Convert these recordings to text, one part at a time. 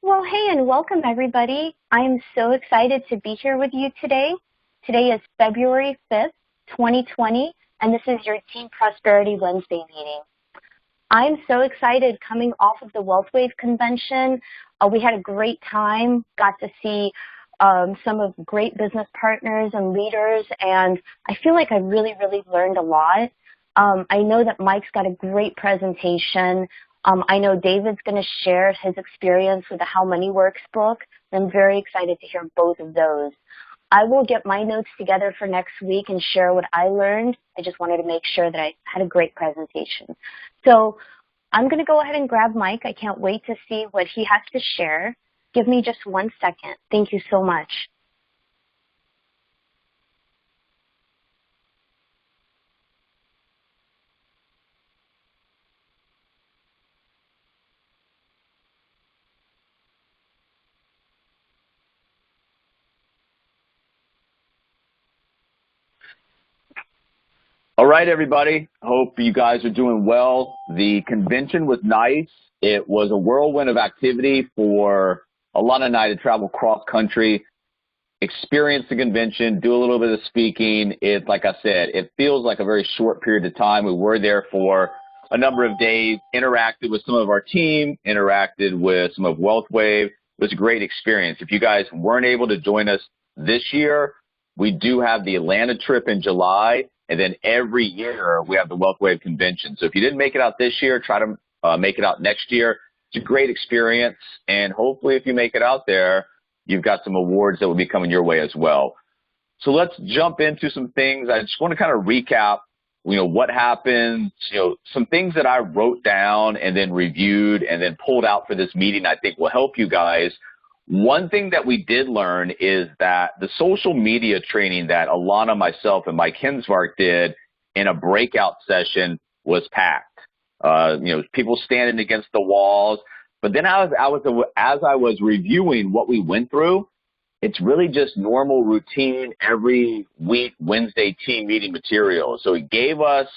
Well, hey, and welcome everybody. I'm so excited to be here with you today. Today is February 5th, 2020, and this is your Team Prosperity Wednesday meeting. I'm so excited coming off of the WealthWave convention. We had a great time, got to see some of great business partners and leaders, and I feel like I really learned a lot. I know that Mike's got a great presentation. I know David's going to share his experience with the How Money Works book. I'm very excited to hear both of those. I will get my notes together for next week and share what I learned. I just wanted to make sure that I had a great presentation. So I'm going to go ahead and grab Mike. I can't wait to see what he has to share. Give me just 1 second. Thank you so much. All right, everybody. Hope you guys are doing well. The convention was nice. It was a whirlwind of activity for Alana and I to travel cross-country, experience the convention, do a little bit of speaking. Like I said, it feels like a very short period of time. We were there for a number of days, interacted with some of our team, interacted with some of WealthWave. It was a great experience. If you guys weren't able to join us this year, we do have the Atlanta trip in July. And then every year we have the WealthWave convention. So if you didn't make it out this year, try to make it out next year. It's a great experience. And hopefully if you make it out there, you've got some awards that will be coming your way as well. So let's jump into some things. I just want to kind of recap, what happened, some things that I wrote down and then reviewed and then pulled out for this meeting I think will help you guys. One thing that we did learn is that the social media training that Alana, myself, and Mike Hensvark did in a breakout session was packed. People standing against the walls. But then as I was reviewing what we went through, it's really just normal routine every week Wednesday team meeting material. So it gave us,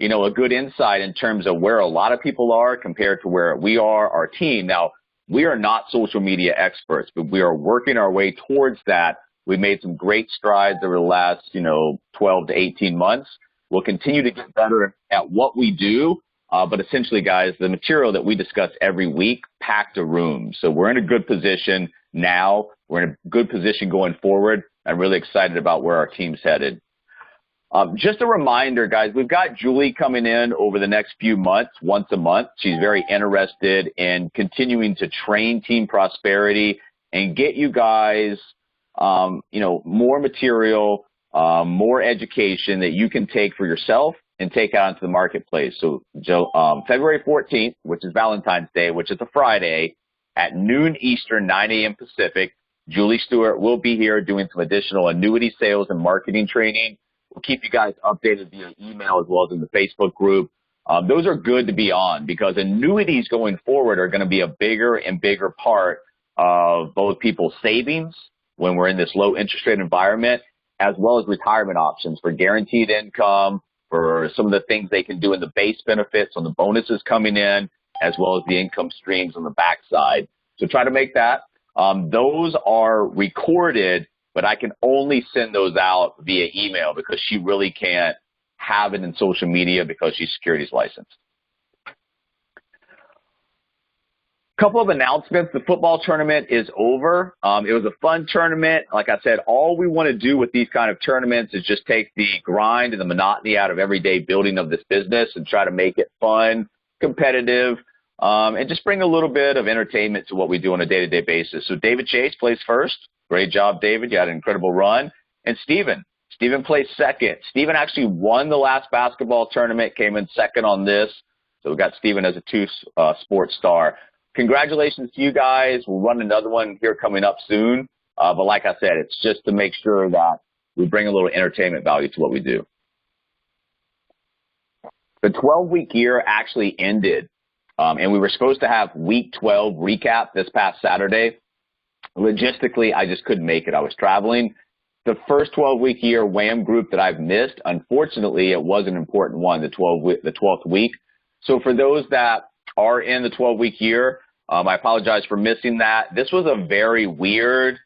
a good insight in terms of where a lot of people are compared to where we are, our team. Now, we are not social media experts, but we are working our way towards that. We've made some great strides over the last, 12 to 18 months. We'll continue to get better at what we do. But essentially, guys, the material that we discuss every week packed a room. So we're in a good position now. We're in a good position going forward. I'm really excited about where our team's headed. Just a reminder, guys, we've got Julie coming in over the next few months, once a month. She's very interested in continuing to train Team Prosperity and get you guys, more material, more education that you can take for yourself and take out into the marketplace. So February 14th, which is Valentine's Day, which is a Friday, at noon Eastern, 9 a.m. Pacific, Julie Stewart will be here doing some additional annuity sales and marketing training. We'll keep you guys updated via email as well as in the Facebook group. Those are good to be on because annuities going forward are going to be a bigger and bigger part of both people's savings when we're in this low interest rate environment, as well as retirement options for guaranteed income, for some of the things they can do in the base benefits on the bonuses coming in, as well as the income streams on the backside. So try to make that. Those are recorded, but I can only send those out via email because she really can't have it in social media because she's securities licensed. Couple of announcements. The football tournament is over. It was a fun tournament. Like I said, all we want to do with these kind of tournaments is just take the grind and the monotony out of everyday building of this business and try to make it fun, competitive, and just bring a little bit of entertainment to what we do on a day-to-day basis. So David Chase plays first. Great job, David. You had an incredible run. And Steven plays second. Steven actually won the last basketball tournament, came in second on this. So we got Steven as a two-sport star. Congratulations to you guys. We'll run another one here coming up soon. But like I said, it's just to make sure that we bring a little entertainment value to what we do. The 12-week year actually ended, and we were supposed to have week 12 recap this past Saturday. Logistically, I just couldn't make it. I was traveling. The first 12-week year WHAM group that I've missed, unfortunately, it was an important one, the 12th week. So for those that are in the 12-week year, I apologize for missing that. This was a very weird,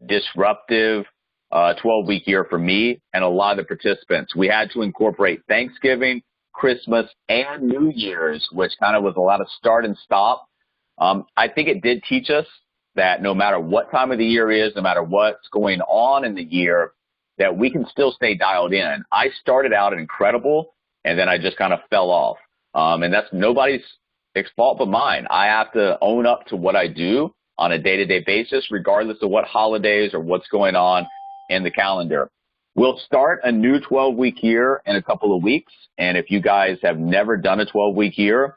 disruptive 12-week year for me and a lot of the participants. We had to incorporate Thanksgiving, Christmas, and New Year's, which kind of was a lot of start and stop. I think it did teach us that no matter what time of the year is, no matter what's going on in the year, that we can still stay dialed in. I started out incredible, and then I just kind of fell off. And that's nobody's fault but mine. I have to own up to what I do on a day-to-day basis, regardless of what holidays or what's going on in the calendar. We'll start a new 12-week year in a couple of weeks. And if you guys have never done a 12-week year,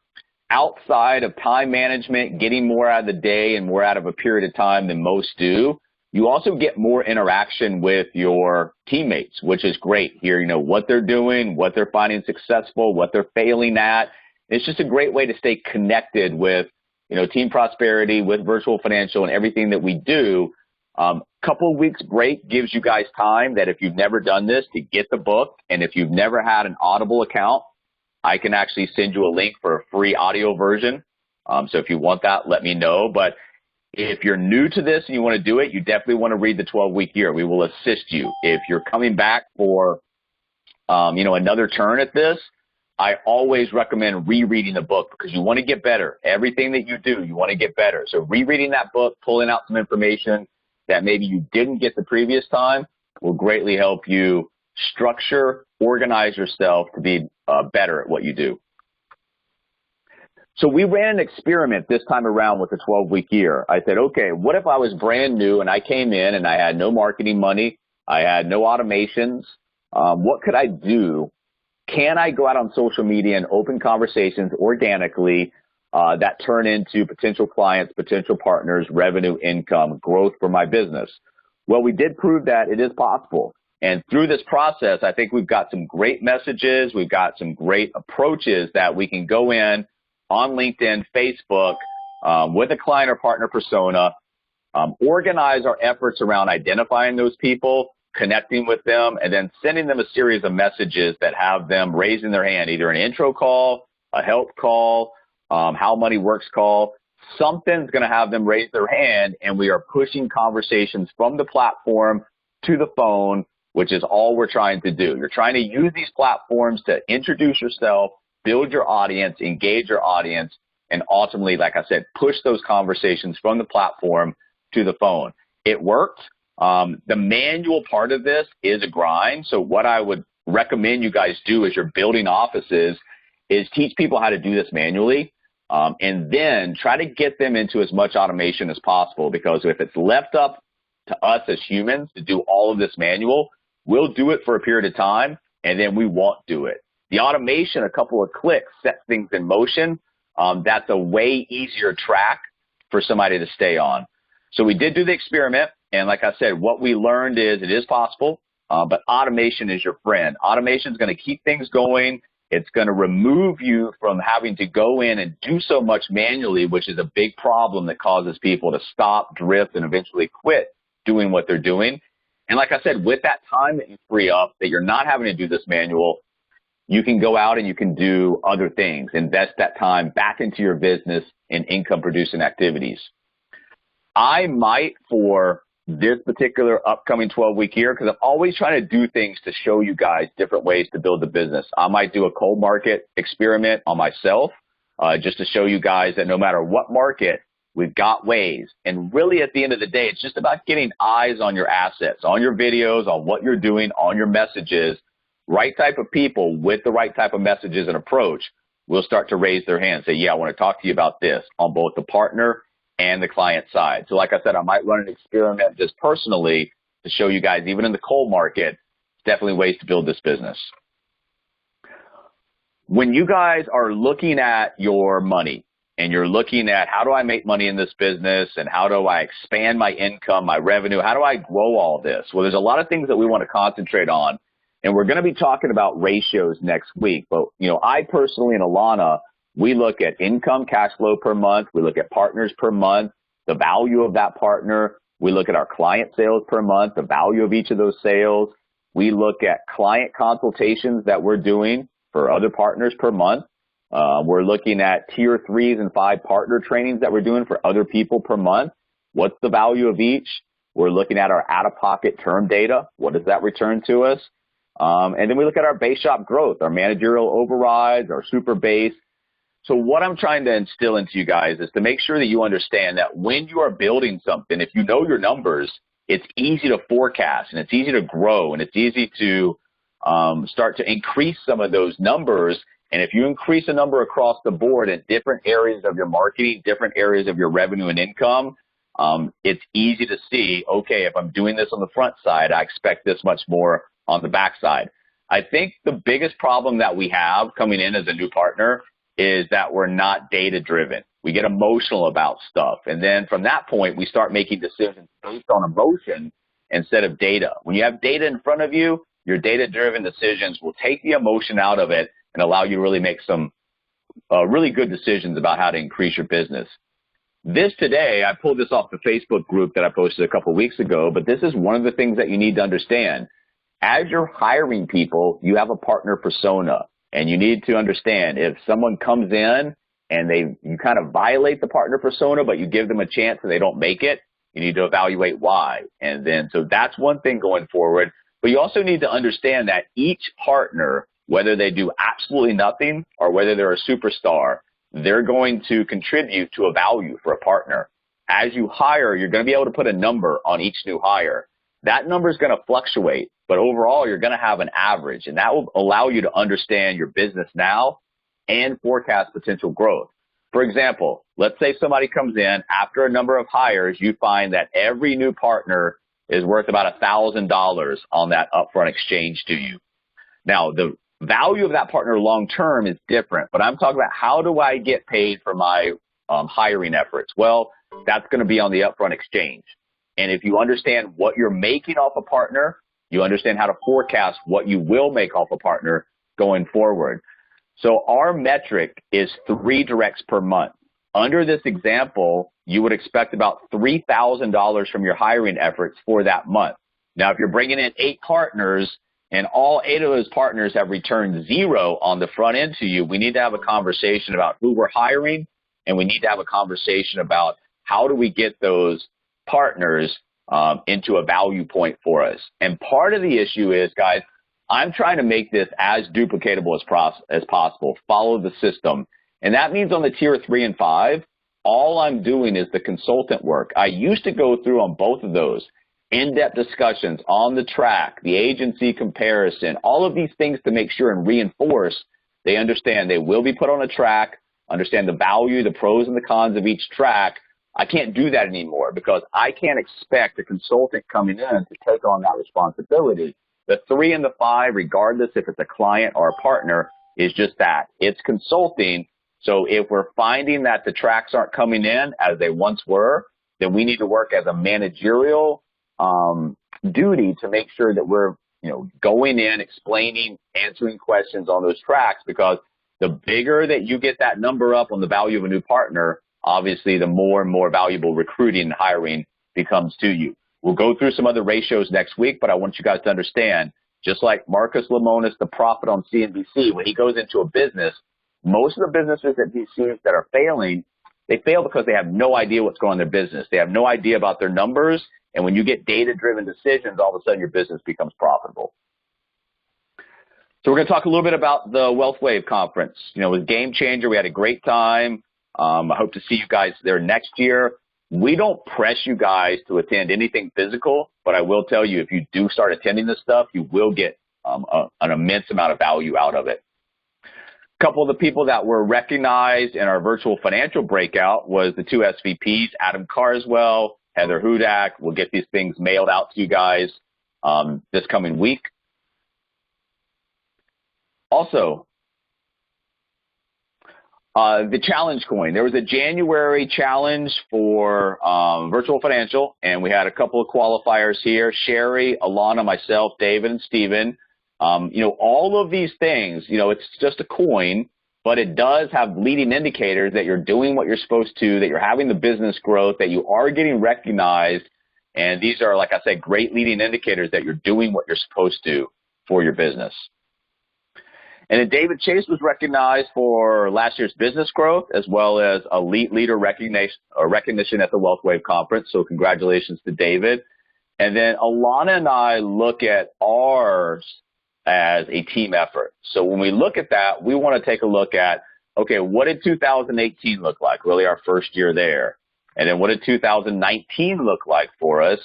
outside of time management, getting more out of the day and more out of a period of time than most do, you also get more interaction with your teammates, which is great. Here, you know what they're doing, what they're finding successful, what they're failing at. It's just a great way to stay connected with, you know, Team Prosperity, with Virtual Financial and everything that we do. Couple of weeks break gives you guys time that if you've never done this to get the book, and if you've never had an Audible account, I can actually send you a link for a free audio version. So if you want that, let me know. But if you're new to this and you want to do it, you definitely want to read the 12-week year. We will assist you. If you're coming back for, another turn at this, I always recommend rereading the book because you want to get better. Everything that you do, you want to get better. So rereading that book, pulling out some information that maybe you didn't get the previous time will greatly help you structure, organize yourself to be better at what you do. So we ran an experiment this time around with the 12-week year. I said, okay, what if I was brand new and I came in and I had no marketing money, I had no automations, what could I do? Can I go out on social media and open conversations organically that turn into potential clients, potential partners, revenue, income, growth for my business? Well, we did prove that it is possible. And through this process, I think we've got some great messages. We've got some great approaches that we can go in on LinkedIn, Facebook, with a client or partner persona, organize our efforts around identifying those people, connecting with them, and then sending them a series of messages that have them raising their hand, either an intro call, a help call, how money works call. Something's going to have them raise their hand, and we are pushing conversations from the platform to the phone, which is all we're trying to do. You're trying to use these platforms to introduce yourself, build your audience, engage your audience, and ultimately, like I said, push those conversations from the platform to the phone. It worked. The manual part of this is a grind. So what I would recommend you guys do as you're building offices is teach people how to do this manually, and then try to get them into as much automation as possible, because if it's left up to us as humans to do all of this manual, we'll do it for a period of time, and then we won't do it. The automation, a couple of clicks, sets things in motion. That's a way easier track for somebody to stay on. So we did do the experiment, and like I said, what we learned is it is possible, but automation is your friend. Automation is going to keep things going. It's going to remove you from having to go in and do so much manually, which is a big problem that causes people to stop, drift, and eventually quit doing what they're doing. And like I said, with that time that you free up, that you're not having to do this manual, you can go out and you can do other things, invest that time back into your business in income-producing activities. I might, for this particular upcoming 12-week year, because I'm always trying to do things to show you guys different ways to build the business, I might do a cold market experiment on myself just to show you guys that no matter what market, we've got ways. And really, at the end of the day, it's just about getting eyes on your assets, on your videos, on what you're doing, on your messages. Right type of people with the right type of messages and approach will start to raise their hand, say, yeah, I want to talk to you about this, on both the partner and the client side. So like I said, I might run an experiment just personally to show you guys, even in the cold market, definitely ways to build this business. When you guys are looking at your money and you're looking at how do I make money in this business and how do I expand my income, my revenue, how do I grow all this? Well, there's a lot of things that we want to concentrate on. And we're going to be talking about ratios next week. But, I personally and Alana, we look at income, cash flow per month. We look at partners per month, the value of that partner. We look at our client sales per month, the value of each of those sales. We look at client consultations that we're doing for other partners per month. We're looking at tier 3s and 5 partner trainings that we're doing for other people per month. What's the value of each? We're looking at our out-of-pocket term data. What does that return to us? And then we look at our base shop growth, our managerial overrides, our super base. So what I'm trying to instill into you guys is to make sure that you understand that when you are building something, if you know your numbers, it's easy to forecast and it's easy to grow and it's easy to start to increase some of those numbers. And if you increase a number across the board in different areas of your marketing, different areas of your revenue and income, it's easy to see, okay, if I'm doing this on the front side, I expect this much more on the back side. I think the biggest problem that we have coming in as a new partner is that we're not data driven. We get emotional about stuff. And then from that point, we start making decisions based on emotion instead of data. When you have data in front of you, your data driven decisions will take the emotion out of it and allow you to really make some really good decisions about how to increase your business. This today, I pulled this off the Facebook group that I posted a couple of weeks ago, but this is one of the things that you need to understand. As you're hiring people, you have a partner persona. And you need to understand if someone comes in and you kind of violate the partner persona, but you give them a chance and they don't make it, you need to evaluate why. And then, so that's one thing going forward. But you also need to understand that each partner, whether they do absolutely nothing or whether they're a superstar, they're going to contribute to a value for a partner. As you hire, you're going to be able to put a number on each new hire. That number is going to fluctuate, but overall, you're going to have an average, and that will allow you to understand your business now and forecast potential growth. For example, let's say somebody comes in after a number of hires, you find that every new partner is worth about $1,000 on that upfront exchange to you. Now, the value of that partner long-term is different, but I'm talking about how do I get paid for my hiring efforts? Well, that's going to be on the upfront exchange. And if you understand what you're making off a partner, you understand how to forecast what you will make off a partner going forward. So our metric is 3 directs per month. Under this example, you would expect about $3,000 from your hiring efforts for that month. Now, if you're bringing in 8 partners and all 8 of those partners have returned 0 on the front end to you, we need to have a conversation about who we're hiring, and we need to have a conversation about how do we get those partners into a value point for us. And part of the issue is, guys, I'm trying to make this as duplicatable as possible, follow the system. And that means on the tier 3 and 5, all I'm doing is the consultant work. I used to go through on both of those, in-depth discussions on the track, the agency comparison, all of these things to make sure and reinforce they understand they will be put on a track, understand the value, the pros and the cons of each track. I can't do that anymore because I can't expect a consultant coming in to take on that responsibility. The 3 and the 5, regardless if it's a client or a partner, is just that. It's consulting. So if we're finding that the tracks aren't coming in as they once were, then we need to work as a managerial duty to make sure that we're going in, explaining, answering questions on those tracks, because the bigger that you get that number up on the value of a new partner, obviously, the more and more valuable recruiting and hiring becomes to you. We'll go through some other ratios next week, but I want you guys to understand, just like Marcus Lemonis, the prophet on CNBC, when he goes into a business, most of the businesses that he sees that are failing, they fail because they have no idea what's going on in their business. They have no idea about their numbers, and when you get data-driven decisions, all of a sudden your business becomes profitable. So we're going to talk a little bit about the WealthWave Conference. It was a game changer. We had a great time. I hope to see you guys there next year. We don't press you guys to attend anything physical, but I will tell you, if you do start attending this stuff, you will get an immense amount of value out of it. A couple of the people that were recognized in our virtual financial breakout was the 2 SVPs, Adam Carswell, Heather Hudak. We'll get these things mailed out to you guys this coming week. Also, the challenge coin. There was a January challenge for virtual financial, and we had a couple of qualifiers here: Sherry, Alana, myself, David, and Steven. All of these things, it's just a coin, but it does have leading indicators that you're doing what you're supposed to, that you're having the business growth, that you are getting recognized. And these are, like I said, great leading indicators that you're doing what you're supposed to for your business. And then David Chase was recognized for last year's business growth as well as elite leader recognition at the WealthWave Conference. So congratulations to David. And then Alana and I look at ours as a team effort. So when we look at that, we want to take a look at, okay, what did 2018 look like? Really our first year there. And then what did 2019 look like for us?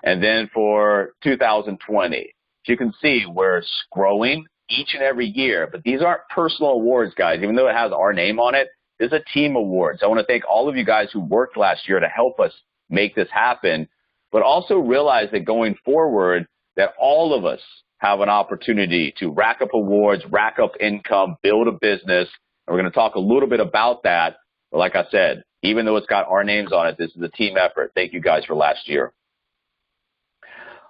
And then for 2020, as you can see, we're growing each and every year, but these aren't personal awards, guys. Even though it has our name on it, this is a team award. So I want to thank all of you guys who worked last year to help us make this happen, but also realize that going forward, that all of us have an opportunity to rack up awards, rack up income, build a business. And we're going to talk a little bit about that. But like I said, even though it's got our names on it, this is a team effort. Thank you guys for last year.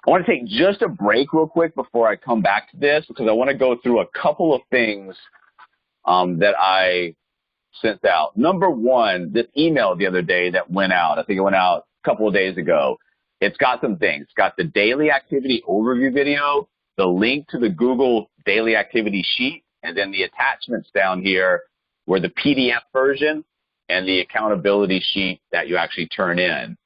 I want to take just a break real quick before I come back to this because I want to go through a couple of things that I sent out. Number one, this email the other day that went out, I think it went out a couple of days ago. It's got some things. It's got the daily activity overview video, the link to the Google daily activity sheet, and then the attachments down here were the PDF version and the accountability sheet that you actually turn in.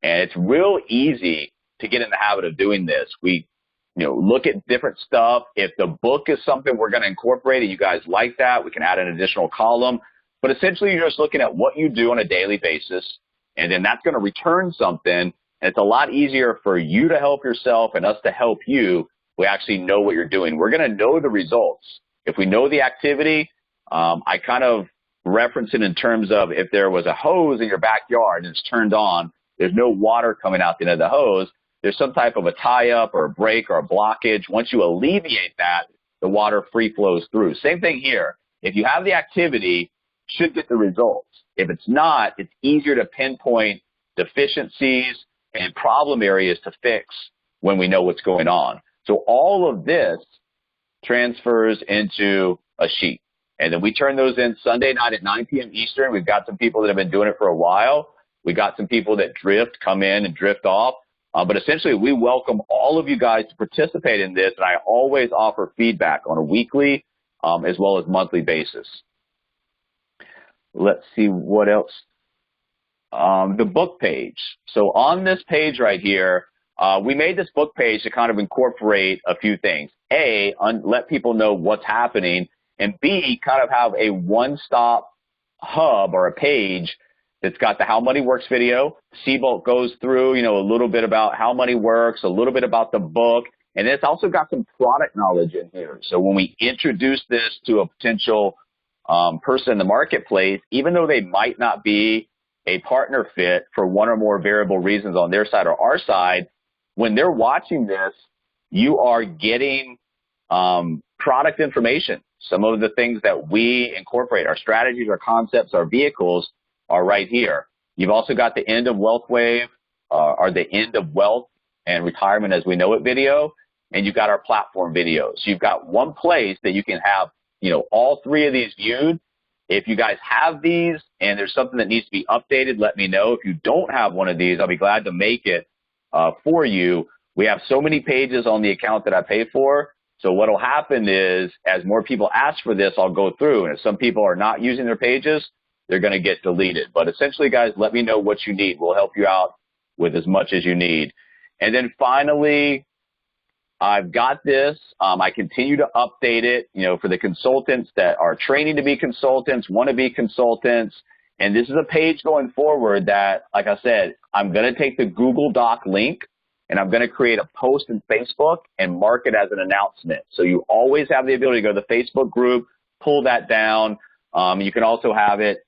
And it's real easy to get in the habit of doing this. We, look at different stuff. If the book is something we're going to incorporate and you guys like that, we can add an additional column. But essentially, you're just looking at what you do on a daily basis, and then that's going to return something. And it's a lot easier for you to help yourself and us to help you. We actually know what you're doing. We're going to know the results. If we know the activity, I kind of reference it in terms of if there was a hose in your backyard and it's turned on, there's no water coming out the end of the hose. There's some type of a tie-up or a break or a blockage. Once you alleviate that, the water free flows through. Same thing here. If you have the activity, you should get the results. If it's not, it's easier to pinpoint deficiencies and problem areas to fix when we know what's going on. So all of this transfers into a sheet. And then we turn those in Sunday night at 9 p.m. Eastern. We've got some people that have been doing it for a while. We got some people that come in and drift off. But essentially, we welcome all of you guys to participate in this, and I always offer feedback on a weekly as well as monthly basis. Let's see what else. The book page. So on this page right here, we made this book page to kind of incorporate a few things. A, let people know what's happening, and B, kind of have a one-stop hub or a page that's got the How Money Works video. Seabolt goes through, a little bit about how money works, a little bit about the book, and it's also got some product knowledge in here. So when we introduce this to a potential person in the marketplace, even though they might not be a partner fit for one or more variable reasons on their side or our side, when they're watching this, you are getting product information. Some of the things that we incorporate, our strategies, our concepts, our vehicles, are right here. You've also got the end of WealthWave, or the end of wealth and retirement as we know it video, and you've got our platform videos. So you've got one place that you can have, all three of these viewed. If you guys have these and there's something that needs to be updated, let me know. If you don't have one of these, I'll be glad to make it for you. We have so many pages on the account that I pay for. So what will happen is as more people ask for this, I'll go through. And if some people are not using their pages, they're going to get deleted. But essentially, guys, let me know what you need. We'll help you out with as much as you need. And then finally, I've got this. I continue to update it, for the consultants that are training to be consultants, want to be consultants. And this is a page going forward that, like I said, I'm going to take the Google Doc link and I'm going to create a post in Facebook and mark it as an announcement. So you always have the ability to go to the Facebook group, pull that down. You can also have it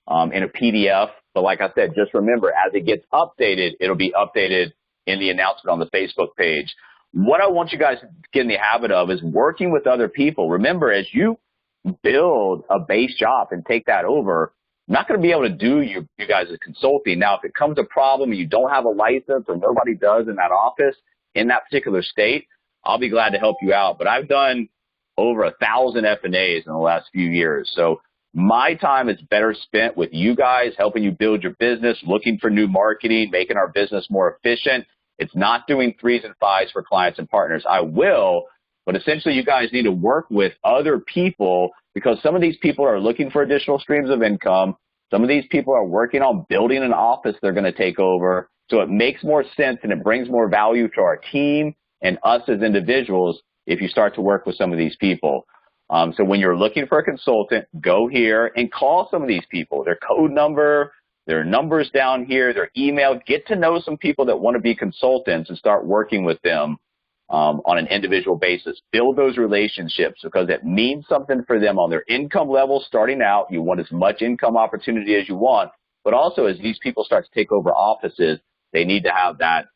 in a PDF. But like I said, just remember, as it gets updated, it'll be updated in the announcement on the Facebook page. What I want you guys to get in the habit of is working with other people. Remember, as you build a base job and take that over, I'm not going to be able to do you guys as consulting. Now, if it comes a problem and you don't have a license or nobody does in that office in that particular state, I'll be glad to help you out. But I've done over 1,000 F&As in the last few years. So my time is better spent with you guys, helping you build your business, looking for new marketing, making our business more efficient. It's not doing 3s and 5s for clients and partners. I will, But essentially, you guys need to work with other people because some of these people are looking for additional streams of income. Some of these people are working on building an office they're going to take over. So it makes more sense and it brings more value to our team and us as individuals if you start to work with some of these people. So when you're looking for a consultant, go here and call some of these people. Their code number, their numbers down here, their email. Get to know some people that want to be consultants and start working with them on an individual basis. Build those relationships because it means something for them on their income level starting out. You want as much income opportunity as you want, but also as these people start to take over offices, they need to have that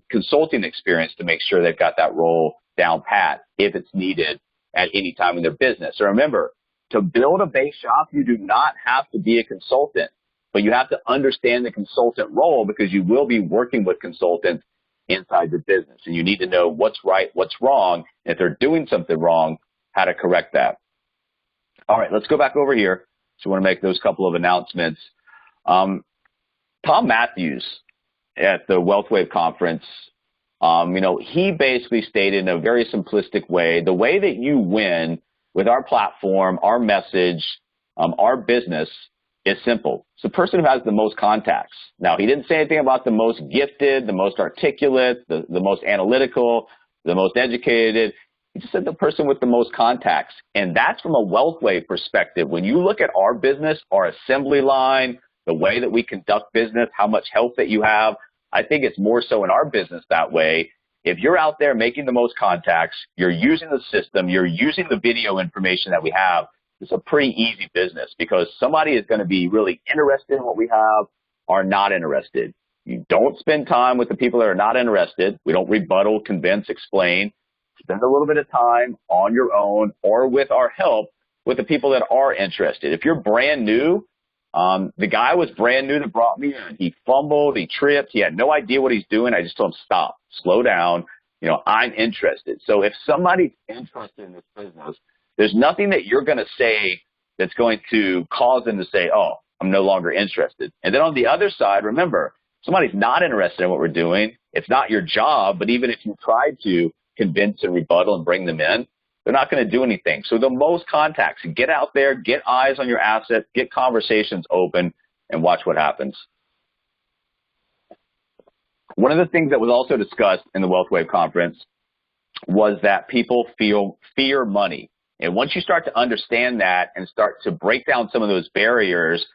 consulting experience to make sure they've got that role down pat if it's needed at any time in their business. So remember, to build a base shop, you do not have to be a consultant, but you have to understand the consultant role because you will be working with consultants inside the business. And you need to know what's right, what's wrong. And if they're doing something wrong, how to correct that. All right, let's go back over here. So I want to make those couple of announcements. Tom Matthews at the WealthWave Conference, he basically stated in a very simplistic way, the way that you win with our platform, our message, our business is simple. It's the person who has the most contacts. Now, he didn't say anything about the most gifted, the most articulate, the most analytical, the most educated. He just said the person with the most contacts. And that's from a WealthWave perspective. When you look at our business, our assembly line, the way that we conduct business, how much help that you have, I think it's more so in our business that way. If you're out there making the most contacts, you're using the system, you're using the video information that we have, it's a pretty easy business because somebody is going to be really interested in what we have or not interested. You don't spend time with the people that are not interested. We don't rebuttal, convince, explain. Spend a little bit of time on your own or with our help with the people that are interested. If you're brand new, the guy was brand new that brought me in. He fumbled, he tripped, he had no idea what he's doing. I just told him, stop, slow down. I'm interested. So if somebody's interested in this business, there's nothing that you're going to say that's going to cause them to say, oh, I'm no longer interested. And then on the other side, remember, somebody's not interested in what we're doing. It's not your job, but even if you tried to convince and rebuttal and bring them in, they're not going to do anything. So the most contacts, get out there, get eyes on your assets, get conversations open, and watch what happens. One of the things that was also discussed in the WealthWave Conference was that people fear money. And once you start to understand that and start to break down some of those barriers,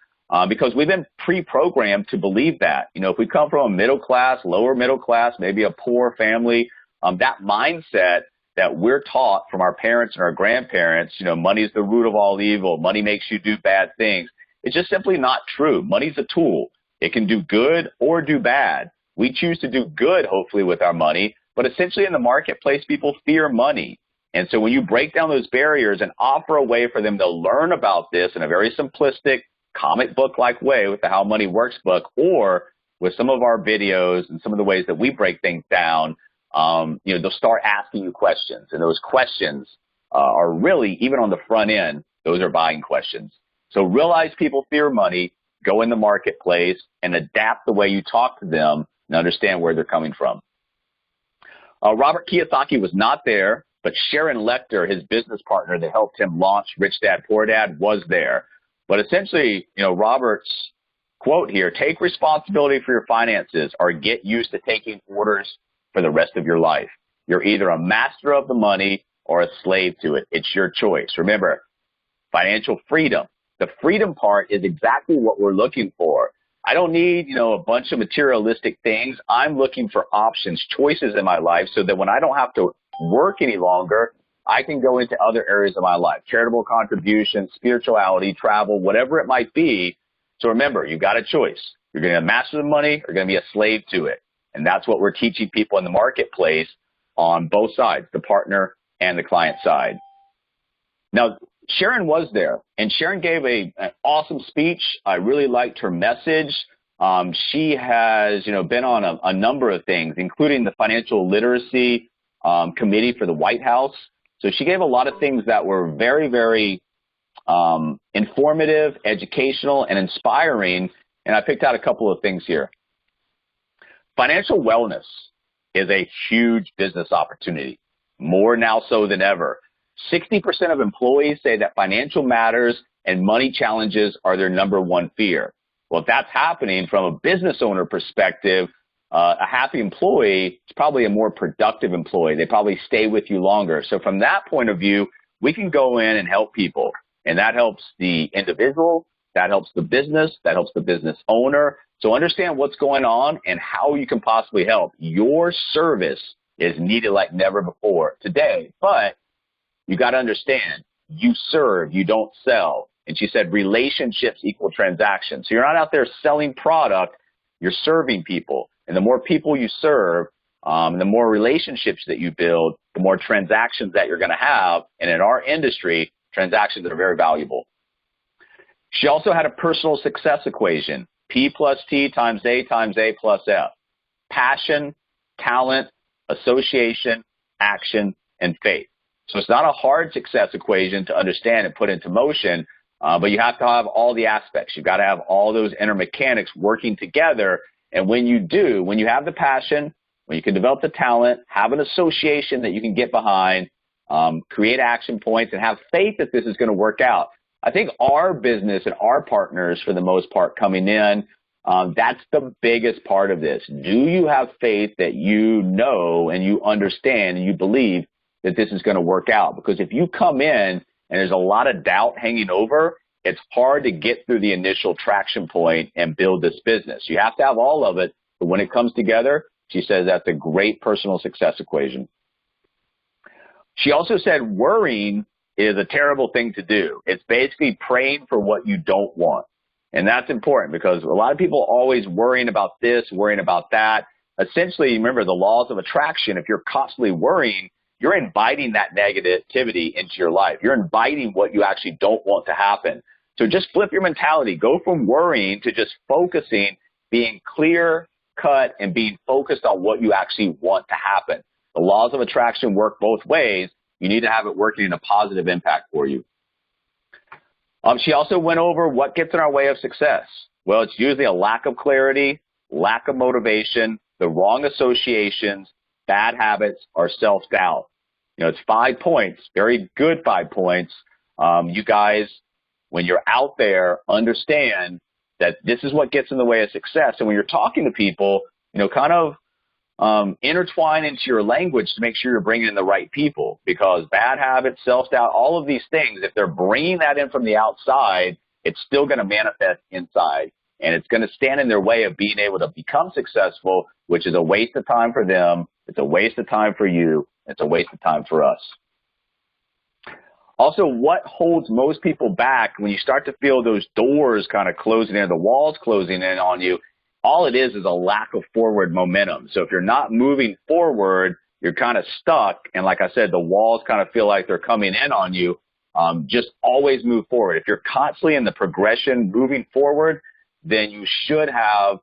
because we've been pre-programmed to believe that, if we come from a middle class, lower middle class, maybe a poor family, that mindset that we're taught from our parents and our grandparents, money is the root of all evil, money makes you do bad things. It's just simply not true. Money's a tool. It can do good or do bad. We choose to do good, hopefully, with our money, but essentially in the marketplace, people fear money. And so when you break down those barriers and offer a way for them to learn about this in a very simplistic comic book-like way with the How Money Works book, or with some of our videos and some of the ways that we break things down, they'll start asking you questions. And those questions are really, even on the front end, those are buying questions. So realize people fear money, go in the marketplace, and adapt the way you talk to them and understand where they're coming from. Robert Kiyosaki was not there, but Sharon Lechter, his business partner that helped him launch Rich Dad Poor Dad, was there. But essentially, Robert's quote here, take responsibility for your finances or get used to taking orders for the rest of your life. You're either a master of the money or a slave to it. It's your choice. Remember, financial freedom. The freedom part is exactly what we're looking for. I don't need, a bunch of materialistic things. I'm looking for options, choices in my life so that when I don't have to work any longer, I can go into other areas of my life, charitable contributions, spirituality, travel, whatever it might be. So remember, you've got a choice. You're going to master the money or you're going to be a slave to it. And that's what we're teaching people in the marketplace on both sides, the partner and the client side. Now, Sharon was there, and Sharon gave an awesome speech. I really liked her message. She has, been on a number of things, including the Financial Literacy Committee for the White House. So she gave a lot of things that were very, very informative, educational, and inspiring, and I picked out a couple of things here. Financial wellness is a huge business opportunity. more now so than ever. 60% of employees say that financial matters and money challenges are their number one fear. Well, if that's happening from a business owner perspective, a happy employee is probably a more productive employee. They probably stay with you longer. So from that point of view, we can go in and help people. And that helps the individual, that helps the business owner. So understand what's going on and how you can possibly help. Your service is needed like never before today. But you got to understand, you serve, you don't sell. And she said relationships equal transactions. So you're not out there selling product, you're serving people. And the more people you serve, the more relationships that you build, the more transactions that you're going to have. And in our industry, transactions are very valuable. She also had a personal success equation, P plus T times A plus F. Passion, talent, association, action, and faith. So it's not a hard success equation to understand and put into motion, but you have to have all the aspects. You've got to have all those inner mechanics working together. And when you do, when you have the passion, when you can develop the talent, have an association that you can get behind, create action points, and have faith that this is going to work out. I think our business and our partners, for the most part, coming in, that's the biggest part of this. Do you have faith that you know and you understand and you believe that this is going to work out? Because if you come in and there's a lot of doubt hanging over, it's hard to get through the initial traction point and build this business. You have to have all of it, but when it comes together, she says that's a great personal success equation. She also said worrying is a terrible thing to do. It's basically praying for what you don't want. And that's important because a lot of people are always worrying about this, worrying about that. Essentially, remember the laws of attraction. If you're constantly worrying, you're inviting that negativity into your life. You're inviting what you actually don't want to happen. So just flip your mentality. Go from worrying to just focusing, being clear cut, and being focused on what you actually want to happen. The laws of attraction work both ways. You need to have it working in a positive impact for you. She also went over what gets in our way of success. Well, it's usually a lack of clarity, lack of motivation, the wrong associations, bad habits, or self-doubt. You know, it's 5 points, very good 5 points. You guys, when you're out there, understand that this is what gets in the way of success. And when you're talking to people, you know, kind of intertwine into your language to make sure you're bringing in the right people, because bad habits, self-doubt, all of these things, if they're bringing that in from the outside, it's still going to manifest inside, and it's going to stand in their way of being able to become successful, which is a waste of time for them. It's a waste of time for you. It's a waste of time for us. Also, what holds most people back when you start to feel those doors kind of closing in, the walls closing in on you, all it is a lack of forward momentum. So if you're not moving forward, you're kind of stuck. And like I said, the walls kind of feel like they're coming in on you. Just always move forward. If you're constantly in the progression moving forward, then you should have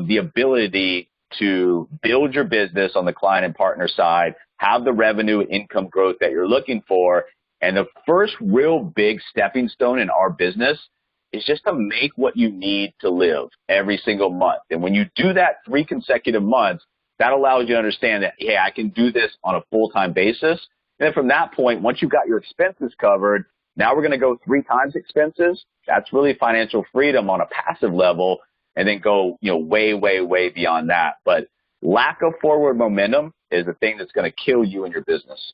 the ability to build your business on the client and partner side, have the revenue and income growth that you're looking for. And the first real big stepping stone in our business is just to make what you need to live every single month. And when you do that 3 consecutive months, that allows you to understand that, hey, I can do this on a full-time basis. And then from that point, once you've got your expenses covered, now we're going to go 3 times expenses. That's really financial freedom on a passive level, and then go, you know, way, way, way beyond that. But lack of forward momentum is the thing that's going to kill you in your business.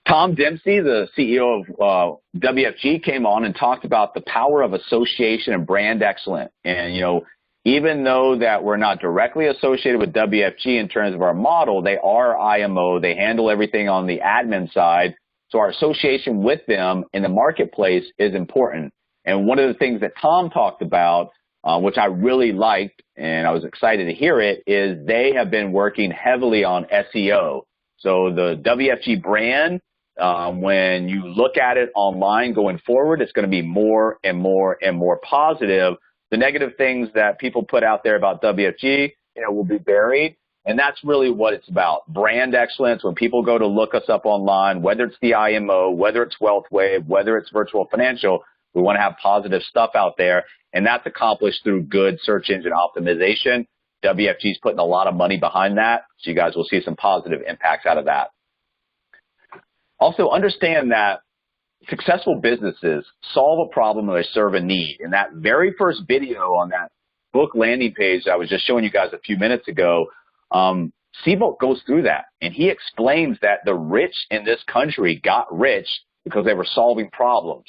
Tom Dempsey, the CEO of WFG, came on and talked about the power of association and brand excellence. And, you know, even though that we're not directly associated with WFG in terms of our model, they are IMO. They handle everything on the admin side. So our association with them in the marketplace is important. And one of the things that Tom talked about, which I really liked, and I was excited to hear it, is they have been working heavily on SEO. So the WFG brand, when you look at it online going forward, it's going to be more and more and more positive. The negative things that people put out there about WFG, you know, will be buried. And that's really what it's about. Brand excellence. When people go to look us up online, whether it's the IMO, whether it's WealthWave, whether it's Virtual Financial, we want to have positive stuff out there. And that's accomplished through good search engine optimization. WFG's putting a lot of money behind that, so you guys will see some positive impacts out of that. Also, understand that successful businesses solve a problem or they serve a need. In that very first video on that book landing page I was just showing you guys a few minutes ago, Seabolt goes through that, and he explains that the rich in this country got rich because they were solving problems.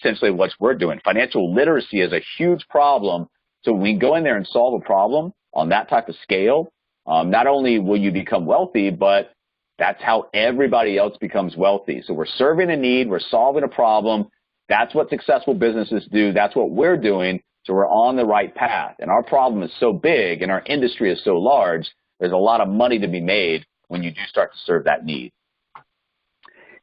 Essentially what we're doing. Financial literacy is a huge problem. So when we go in there and solve a problem on that type of scale, not only will you become wealthy, but that's how everybody else becomes wealthy. So we're serving a need, we're solving a problem. That's what successful businesses do. That's what we're doing. So we're on the right path. And our problem is so big and our industry is so large, there's a lot of money to be made when you do start to serve that need.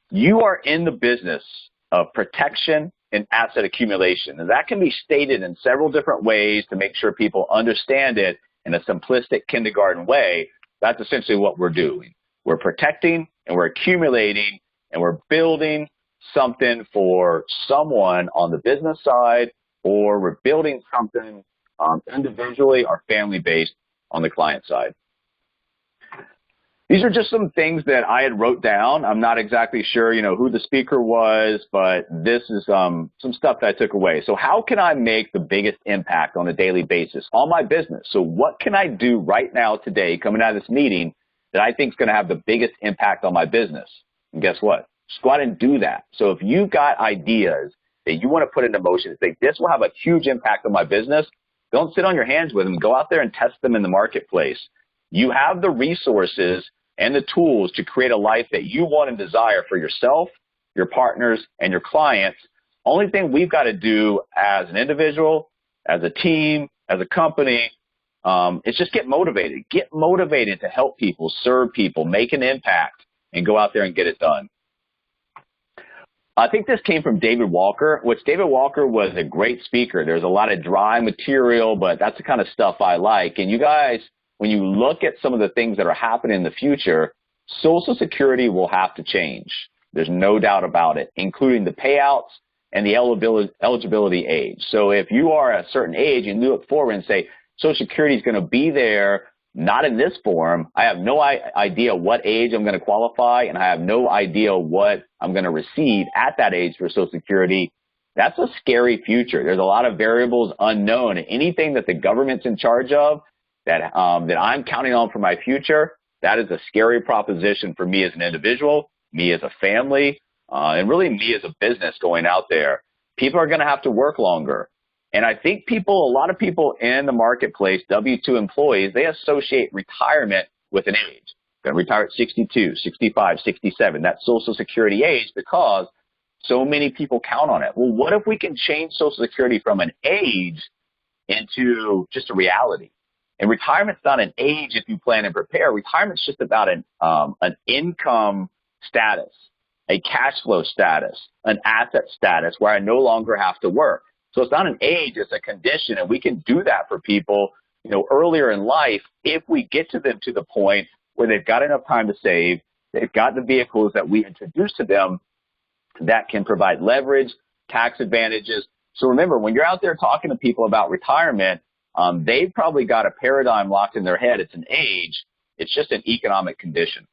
You are in the business of protection and asset accumulation. And that can be stated in several different ways to make sure people understand it in a simplistic kindergarten way. That's essentially what we're doing. We're protecting and we're accumulating and we're building something for someone on the business side, or we're building something individually or family-based on the client side. These are just some things that I had wrote down. I'm not exactly sure, who the speaker was, but this is some stuff that I took away. So how can I make the biggest impact on a daily basis on my business? So what can I do right now today coming out of this meeting that I think is going to have the biggest impact on my business? And guess what? Just go out and do that. So if you've got ideas that you want to put into motion and think this will have a huge impact on my business, don't sit on your hands with them. Go out there and test them in the marketplace. You have the resources and the tools to create a life that you want and desire for yourself, your partners, and your clients. Only thing we've got to do as an individual, as a team, as a company, is just get motivated. Get motivated to help people, serve people, make an impact, and go out there and get it done. I think this came from David Walker, which David Walker was a great speaker. There's a lot of dry material, but that's the kind of stuff I like. And you guys, when you look at some of the things that are happening in the future, Social Security will have to change. There's no doubt about it, including the payouts and the eligibility age. So if you are a certain age and you look forward and say, Social Security is going to be there, not in this form, I have no idea what age I'm going to qualify, and I have no idea what I'm going to receive at that age for Social Security. That's a scary future. There's a lot of variables unknown. Anything that the government's in charge of that I'm counting on for my future, that is a scary proposition for me as an individual, me as a family, and really me as a business going out there. People are going to have to work longer. And I think a lot of people in the marketplace, W-2 employees, they associate retirement with an age. Going to retire at 62, 65, 67, that Social Security age, because so many people count on it. Well, what if we can change Social Security from an age into just a reality? And retirement's not an age if you plan and prepare. Retirement's just about an income status, a cash flow status, an asset status where I no longer have to work. So it's not an age, it's a condition, and we can do that for people, earlier in life if we get to them to the point where they've got enough time to save, they've got the vehicles that we introduce to them that can provide leverage, tax advantages. So remember, when you're out there talking to people about retirement, they've probably got a paradigm locked in their head. It's an age. It's just an economic condition.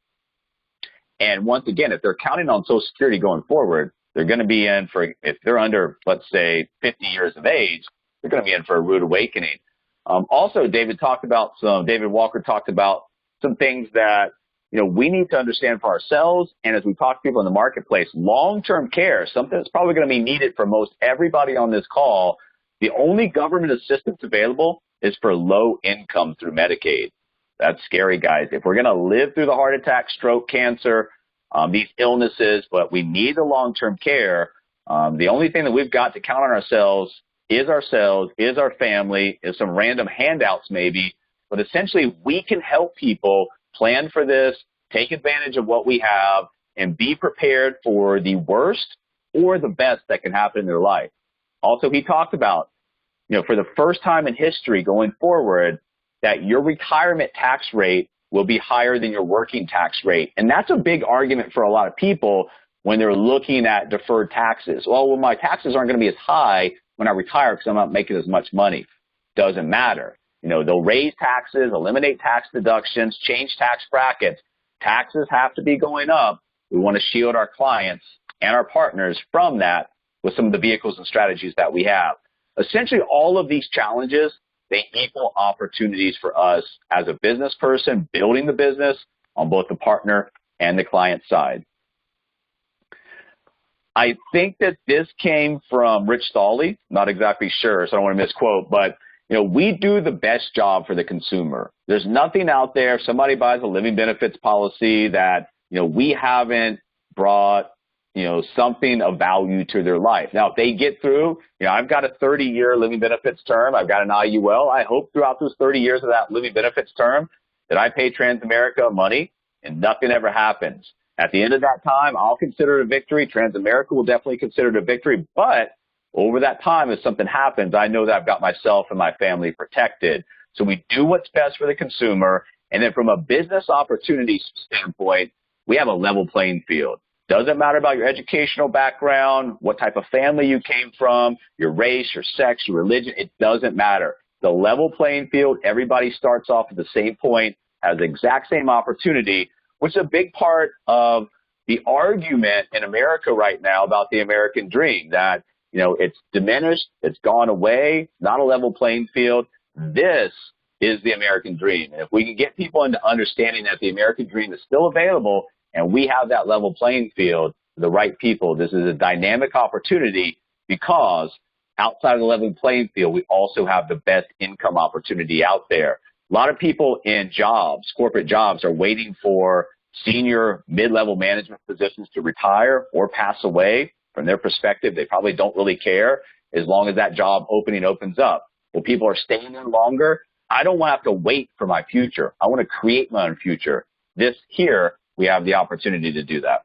And once again, if they're counting on Social Security going forward, they're going to be in for, if they're under, let's say, 50 years of age, they're going to be in for a rude awakening. Also, David Walker talked about some things that, we need to understand for ourselves. And as we talk to people in the marketplace, long-term care, something that's probably going to be needed for most everybody on this call. The only government assistance available is for low income through Medicaid. That's scary, guys. If we're going to live through the heart attack, stroke, cancer, these illnesses, but we need the long-term care, the only thing that we've got to count on ourselves, is our family, is some random handouts maybe, but essentially we can help people plan for this, take advantage of what we have, and be prepared for the worst or the best that can happen in their life. Also, he talked about, for the first time in history going forward, that your retirement tax rate will be higher than your working tax rate. And that's a big argument for a lot of people when they're looking at deferred taxes. Well, my taxes aren't going to be as high when I retire because I'm not making as much money. Doesn't matter. they'll raise taxes, eliminate tax deductions, change tax brackets. Taxes have to be going up. We want to shield our clients and our partners from that with some of the vehicles and strategies that we have. Essentially, all of these challenges, they equal opportunities for us as a business person building the business on both the partner and the client side. I think that this came from Rich Stolley, not exactly sure, so I don't want to misquote, but we do the best job for the consumer. There's nothing out there, if somebody buys a living benefits policy that, we haven't brought, something of value to their life. Now, if they get through, I've got a 30-year living benefits term. I've got an IUL. I hope throughout those 30 years of that living benefits term that I pay Transamerica money and nothing ever happens. At the end of that time, I'll consider it a victory. Transamerica will definitely consider it a victory. But over that time, if something happens, I know that I've got myself and my family protected. So we do what's best for the consumer. And then from a business opportunity standpoint, we have a level playing field. Doesn't matter about your educational background, what type of family you came from, your race, your sex, your religion. It doesn't matter. The level playing field, everybody starts off at the same point, has the exact same opportunity, which is a big part of the argument in America right now about the American dream, that, it's diminished, it's gone away, not a level playing field. This is the American dream. And if we can get people into understanding that the American dream is still available and we have that level playing field, the right people, this is a dynamic opportunity, because outside of the level playing field, we also have the best income opportunity out there. A lot of people in jobs, corporate jobs, are waiting for senior mid-level management positions to retire or pass away. From their perspective, they probably don't really care as long as that job opening opens up. Well, people are staying in longer. I don't want to have to wait for my future. I want to create my own future. Here, we have the opportunity to do that.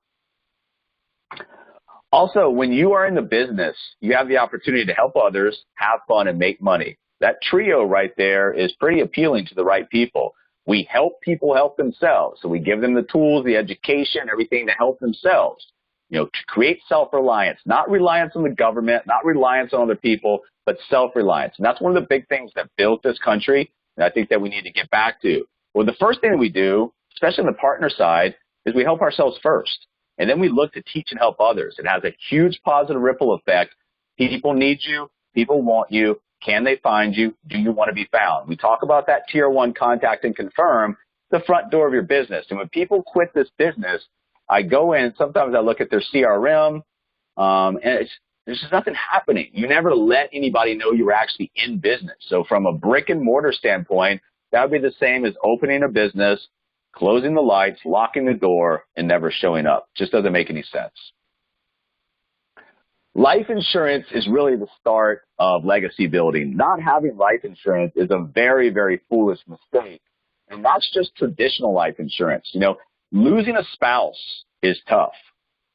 Also, when you are in the business, you have the opportunity to help others, have fun, and make money. That trio right there is pretty appealing to the right people. We help people help themselves. So we give them the tools, the education, everything to help themselves. To create self-reliance, not reliance on the government, not reliance on other people, but self-reliance. And that's one of the big things that built this country, and I think that we need to get back to. Well, the first thing that we do, especially on the partner side, is we help ourselves first. And then we look to teach and help others. It has a huge positive ripple effect. People need you. People want you. Can they find you? Do you want to be found? We talk about that tier 1 contact and confirm, the front door of your business. And when people quit this business, I go in, sometimes I look at their CRM, and there's just nothing happening. You never let anybody know you were actually in business. So from a brick and mortar standpoint, that would be the same as opening a business, closing the lights, locking the door, and never showing up. Just doesn't make any sense. Life insurance is really the start of legacy building. Not having life insurance is a very, very foolish mistake. And that's just traditional life insurance. Losing a spouse is tough.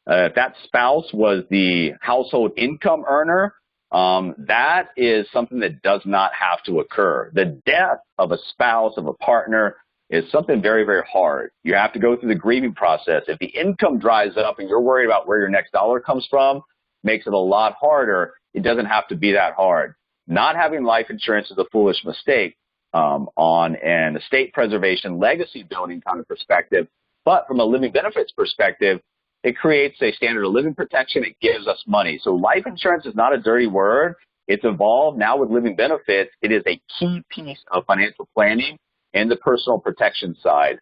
If that spouse was the household income earner, that is something that does not have to occur. The death of a spouse, of a partner, is something very, very hard. You have to go through the grieving process. If the income dries up and you're worried about where your next dollar comes from, makes it a lot harder. It doesn't have to be that hard. Not having life insurance is a foolish mistake on an estate preservation, legacy building kind of perspective. But from a living benefits perspective, it creates a standard of living protection. It gives us money. So life insurance is not a dirty word. It's evolved now with living benefits. It is a key piece of financial planning and the personal protection side.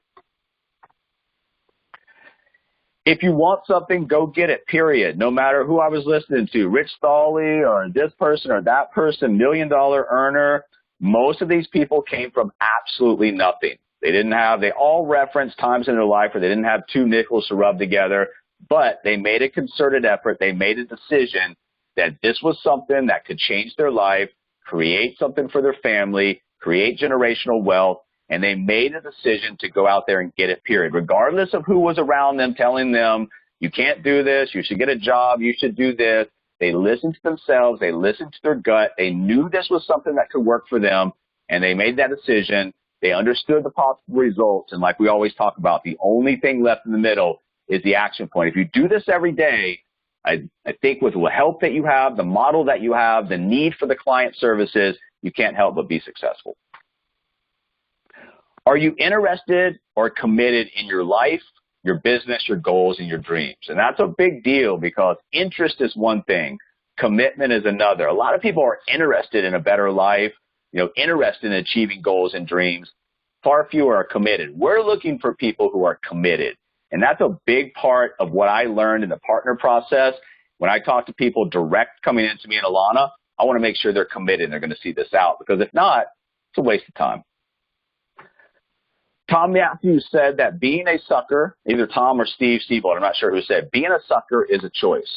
If you want something, go get it, period. No matter who I was listening to, Rich Stolley or this person or that person, $1 million earner, most of these people came from absolutely nothing. They all referenced times in their life where they didn't have 2 nickels to rub together, but they made a concerted effort. They made a decision that this was something that could change their life, create something for their family, create generational wealth, and they made a decision to go out there and get it, period. Regardless of who was around them telling them, you can't do this, you should get a job, you should do this. They listened to themselves. They listened to their gut. They knew this was something that could work for them, and they made that decision. They understood the possible results, and like we always talk about, the only thing left in the middle is the action point. If you do this every day, I think with the help that you have, the model that you have, the need for the client services, you can't help but be successful. Are you interested or committed in your life, your business, your goals, and your dreams? And that's a big deal because interest is one thing. Commitment is another. A lot of people are interested in a better life, interested in achieving goals and dreams. Far fewer are committed. We're looking for people who are committed. And that's a big part of what I learned in the partner process. When I talk to people direct coming into me and Alana, I want to make sure they're committed and they're going to see this out, because if not, it's a waste of time. Tom Matthews said that being a sucker, either Tom or Steve Siebold, I'm not sure who said, being a sucker is a choice.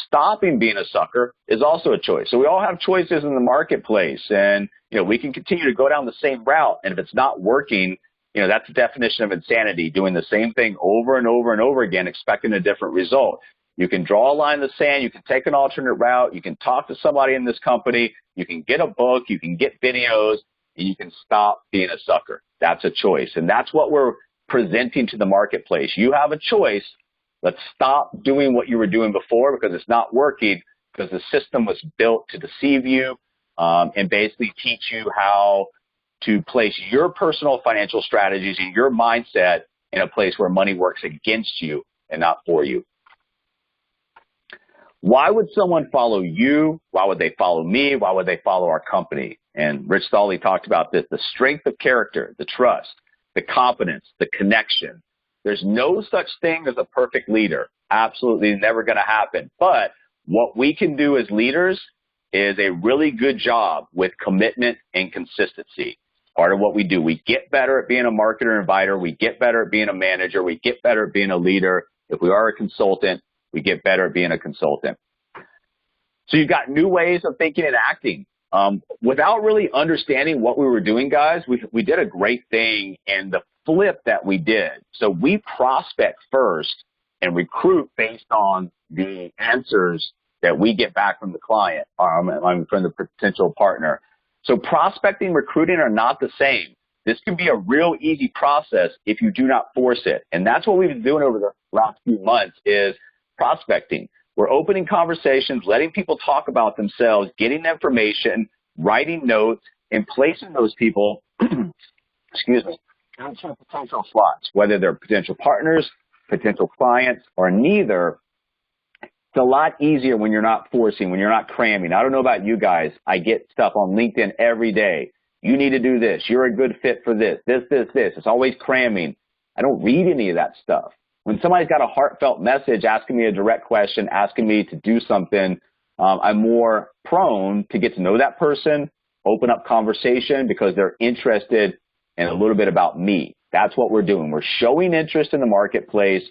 Stopping being a sucker is also a choice. So we all have choices in the marketplace, and we can continue to go down the same route, and if it's not working, that's the definition of insanity, doing the same thing over and over and over again, expecting a different result. You can draw a line in the sand, you can take an alternate route, you can talk to somebody in this company, you can get a book, you can get videos, and you can stop being a sucker. That's a choice, and that's what we're presenting to the marketplace. You have a choice. Let's stop doing what you were doing before because it's not working, because the system was built to deceive you and basically teach you how to place your personal financial strategies and your mindset in a place where money works against you and not for you. Why would someone follow you? Why would they follow me? Why would they follow our company? And Rich Stolle talked about this, the strength of character, the trust, the competence, the connection. There's no such thing as a perfect leader. Absolutely never going to happen. But what we can do as leaders is a really good job with commitment and consistency. Part of what we do. We get better at being a marketer and inviter. We get better at being a manager. We get better at being a leader. If we are a consultant, we get better at being a consultant. So you've got new ways of thinking and acting. Without really understanding what we were doing, guys, we did a great thing in the flip that we did. So we prospect first and recruit based on the answers that we get back from the client, from the potential partner. So prospecting, recruiting are not the same. This can be a real easy process if you do not force it. And that's what we've been doing over the last few months is prospecting. We're opening conversations, letting people talk about themselves, getting information, writing notes, and placing those people, into potential slots, whether they're potential partners, potential clients, or neither. It's a lot easier when you're not forcing, when you're not cramming. I don't know about you guys. I get stuff on LinkedIn every day. You need to do this. You're a good fit for this. This. It's always cramming. I don't read any of that stuff. When somebody's got a heartfelt message asking me a direct question, asking me to do something, I'm more prone to get to know that person, open up conversation because they're interested in a little bit about me. That's what we're doing. We're showing interest in the marketplace,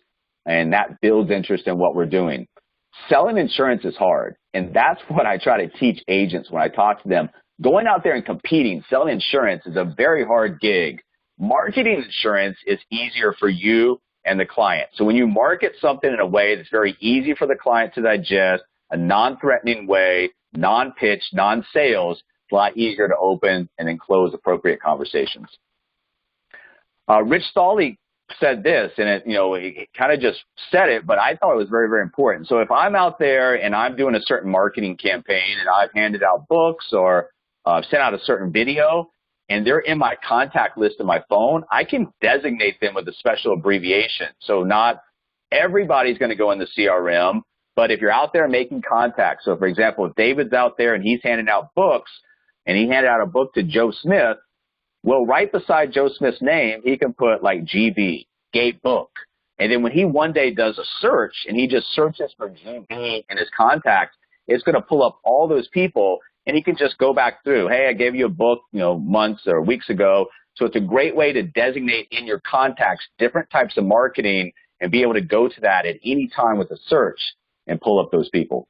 and that builds interest in what we're doing. Selling insurance is hard, and that's what I try to teach agents when I talk to them. Going out there and competing, selling insurance is a very hard gig. Marketing insurance is easier for you and the client. So when you market something in a way that's very easy for the client to digest, a non-threatening way, non-pitch, non-sales, it's a lot easier to open and then close appropriate conversations. Rich Stolle said this, and he kind of just said it, but I thought it was very, very important. So if I'm out there and I'm doing a certain marketing campaign and I've handed out books or sent out a certain video, and they're in my contact list in my phone, I can designate them with a special abbreviation. So not everybody's going to go in the CRM, but if you're out there making contact, so for example, if David's out there and he's handing out books, and he handed out a book to Joe Smith, well, right beside Joe Smith's name, he can put like GB, Gabe Book. And then when he one day does a search and he just searches for GB in his contacts, it's going to pull up all those people, and he can just go back through. Hey, I gave you a book, months or weeks ago. So it's a great way to designate in your contacts different types of marketing and be able to go to that at any time with a search and pull up those people.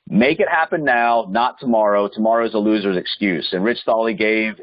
Make it happen now, not tomorrow. Tomorrow's a loser's excuse. And Rich Stolle gave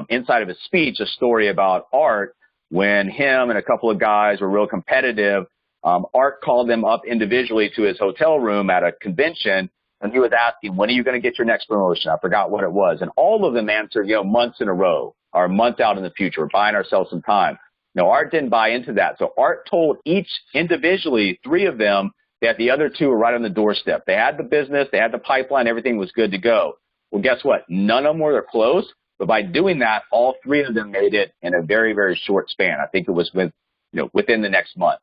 inside of his speech, a story about Art when him and a couple of guys were real competitive. Art called them up individually to his hotel room at a convention, and he was asking, when are you going to get your next promotion? I forgot what it was. And all of them answered, months in a row or a month out in the future. We're buying ourselves some time. No, Art didn't buy into that. So Art told each individually, 3 of them, that the other 2 were right on the doorstep. They had the business, they had the pipeline, everything was good to go. Well, guess what? None of them were close, But by doing that, all three of them made it in a very, very short span. I think it was within the next month.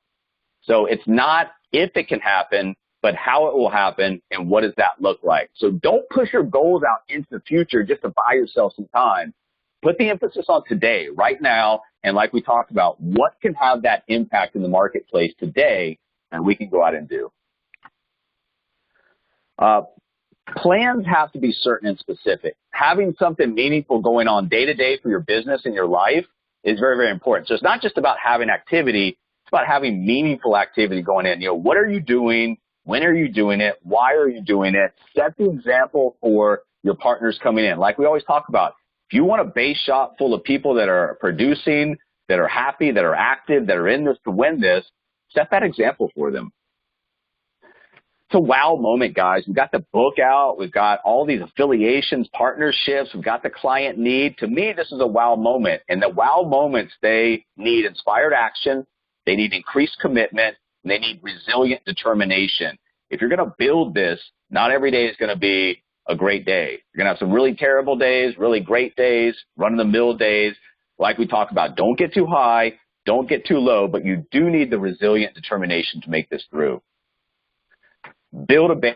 So it's not if it can happen, but how it will happen and what does that look like. So don't push your goals out into the future just to buy yourself some time. Put the emphasis on today, right now, and like we talked about, what can have that impact in the marketplace today and we can go out and do. Plans have to be certain and specific. Having something meaningful going on day to day for your business and your life is very, very important. So it's not just about having activity, it's about having meaningful activity going in. What are you doing? When are you doing it? Why are you doing it? Set the example for your partners coming in. Like we always talk about, if you want a base shop full of people that are producing, that are happy, that are active, that are in this to win this, set that example for them. It's a wow moment, guys. We've got the book out. We've got all these affiliations, partnerships. We've got the client need. To me, this is a wow moment. And the wow moments, they need inspired action. They need increased commitment. And they need resilient determination. If you're going to build this, not every day is going to be a great day. You're going to have some really terrible days, really great days, run-of-the-mill days. Like we talked about, don't get too high, don't get too low, but you do need the resilient determination to make this through. Build a base.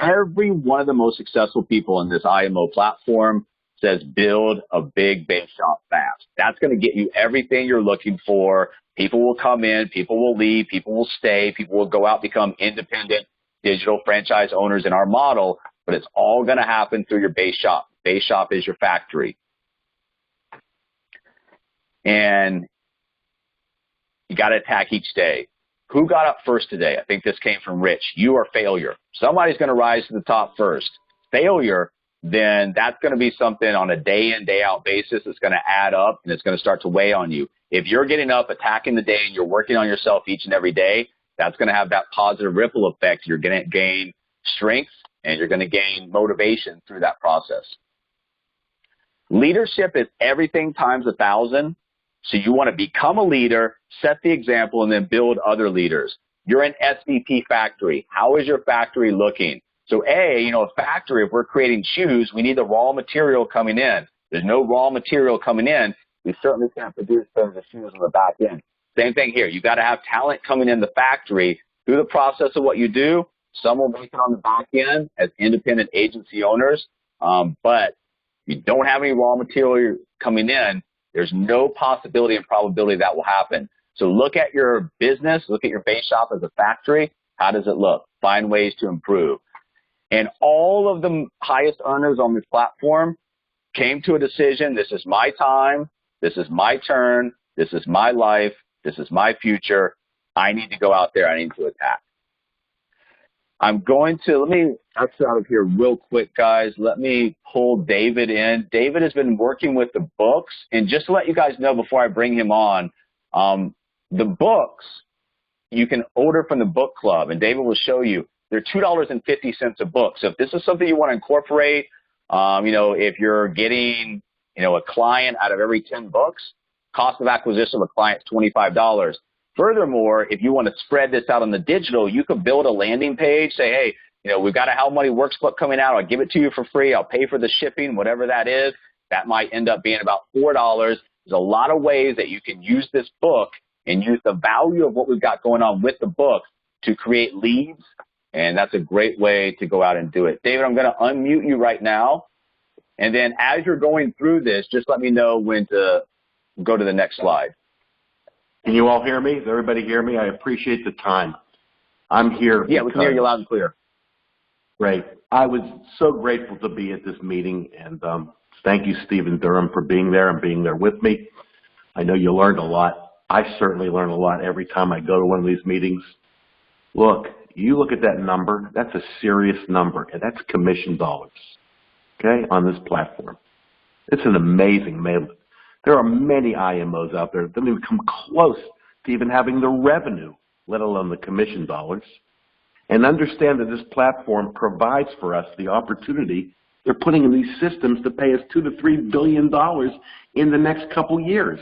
Every one of the most successful people on this IMO platform says build a big base shop fast. That's going to get you everything you're looking for. People will come in, people will leave, people will stay, people will go out, become independent digital franchise owners in our model, but it's all going to happen through your base shop. Base shop is your factory. And you got to attack each day. Who got up first today? I think this came from Rich. You are failure. Somebody's going to rise to the top first. Failure, then that's going to be something on a day in, day out basis that's going to add up and it's going to start to weigh on you. If you're getting up, attacking the day, and you're working on yourself each and every day, that's going to have that positive ripple effect. You're going to gain strength and you're going to gain motivation through that process. Leadership is everything times 1,000. So you want to become a leader, set the example, and then build other leaders. You're an SVP factory. How is your factory looking? So a factory, if we're creating shoes, we need the raw material coming in. There's no raw material coming in. We certainly can't produce some of the shoes on the back end. Same thing here. You've got to have talent coming in the factory through the process of what you do. Some will make it on the back end as independent agency owners. But if you don't have any raw material coming in, there's no possibility and probability that will happen. So look at your business, look at your base shop as a factory. How does it look? Find ways to improve. And all of the highest earners on this platform came to a decision. This is my time. This is my turn. This is my life. This is my future. I need to go out there. I need to attack. Let me exit out of here real quick, guys. Let me pull David in. David has been working with the books. And just to let you guys know before I bring him on, the books you can order from the book club. And David will show you. They're $2.50 a book. So if this is something you want to incorporate, if you're getting, a client out of every 10 books, cost of acquisition of a client is $25. Furthermore, if you want to spread this out on the digital, you could build a landing page, say, hey, we've got a How Money Works book coming out. I'll give it to you for free. I'll pay for the shipping, whatever that is. That might end up being about $4. There's a lot of ways that you can use this book and use the value of what we've got going on with the book to create leads. And that's a great way to go out and do it. David, I'm going to unmute you right now. And then as you're going through this, just let me know when to go to the next slide. Can you all hear me? Does everybody hear me? I appreciate the time. I'm here. Yeah, we can hear you loud and clear. Great. I was so grateful to be at this meeting, and thank you, Stephen Durham, for being there and being there with me. I know you learned a lot. I certainly learn a lot every time I go to one of these meetings. Look, you look at that number, that's a serious number, and that's commission dollars, okay, on this platform. It's an amazing mail. There are many IMOs out there that don't even come close to even having the revenue, let alone the commission dollars. And understand that this platform provides for us the opportunity. They're putting in these systems to pay us $2 to $3 billion in the next couple years.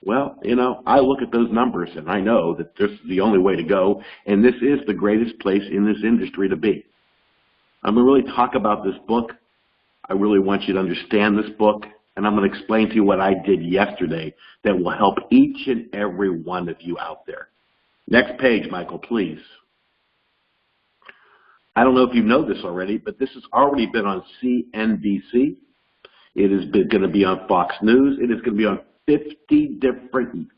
Well, I look at those numbers and I know that this is the only way to go, and this is the greatest place in this industry to be. I'm going to really talk about this book. I really want you to understand this book. and I'm going to explain to you what I did yesterday that will help each and every one of you out there. Next page, Michael, please. I don't know if you know this already, but this has already been on CNBC. It is going to be on Fox News. It is going to be on 50 different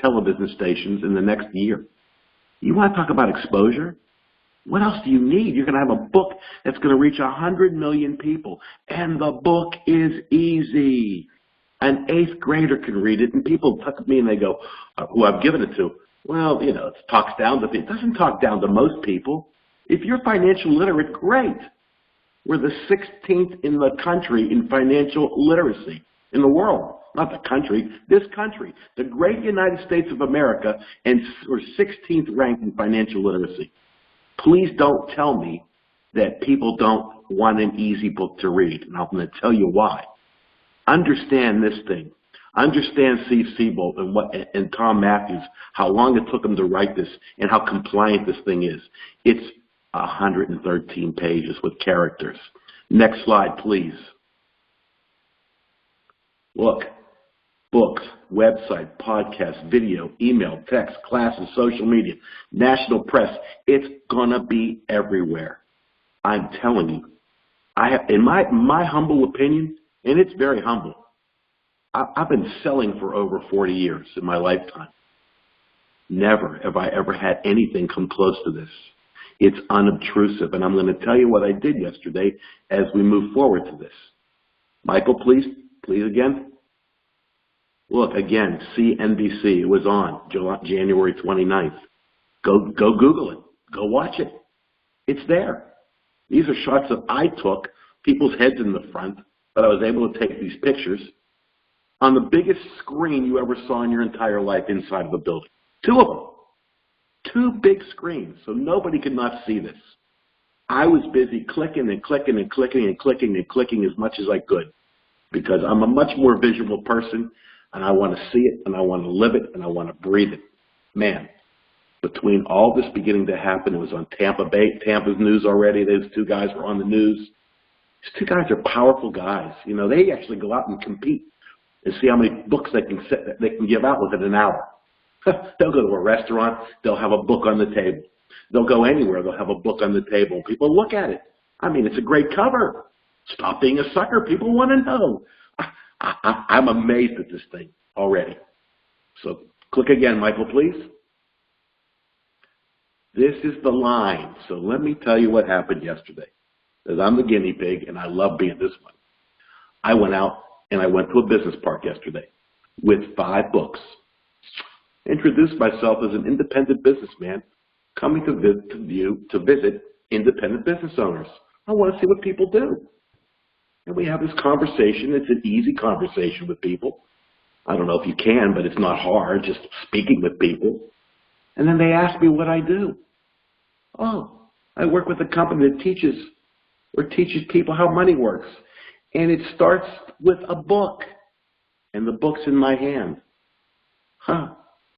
television stations in the next year. You want to talk about exposure? What else do you need? You're going to have a book that's going to reach 100 million people, and the book is easy. An 8th grader can read it, and people look at me and they go, who I've given it to, well, you know, it talks down to people. It doesn't talk down to most people. If you're financial literate, great. We're the 16th in the country in financial literacy in the world. Not the country, this country. The great United States of America, and we're 16th ranked in financial literacy. Please don't tell me that people don't want an easy book to read, and I'm going to tell you why. Understand this thing. Understand Steve Siebold and Tom Matthews, how long it took them to write this and how compliant this thing is. It's 113 pages with characters. Next slide, please. Look, books, website, podcast, video, email, text, classes, social media, national press. It's going to be everywhere. I'm telling you. In my humble opinion, and it's very humble, I've been selling for over 40 years in my lifetime. Never have I ever had anything come close to this. It's unobtrusive, and I'm going to tell you what I did yesterday as we move forward to this. Michael, please again. Look, again, CNBC. It was on January 29th. Go Google it. Go watch it. It's there. These are shots that I took, people's heads in the front, but I was able to take these pictures on the biggest screen you ever saw in your entire life inside of a building. 2 of them. 2 big screens, so nobody could not see this. I was busy clicking and clicking and clicking and clicking and clicking as much as I could because I'm a much more visual person, and I want to see it, and I want to live it, and I want to breathe it. Man, between all this beginning to happen, it was on Tampa's news already. Those 2 guys were on the news. These 2 guys are powerful guys. You know, they actually go out and compete and see how many books they can give out within an hour. They'll go to a restaurant, they'll have a book on the table. They'll go anywhere, they'll have a book on the table. People look at it. I mean, it's a great cover. Stop being a sucker. People want to know. I'm amazed at this thing already. So click again, Michael, please. This is the line. So let me tell you what happened yesterday. Because I'm the guinea pig, and I love being this one. I went out, and I went to a business park yesterday with 5 books. Introduced myself as an independent businessman coming to visit independent business owners. I want to see what people do. And we have this conversation. It's an easy conversation with people. I don't know if you can, but it's not hard, just speaking with people. And then they ask me what I do. Oh, I work with a company that teaches people how money works. And it starts with a book. And the book's in my hand. Huh.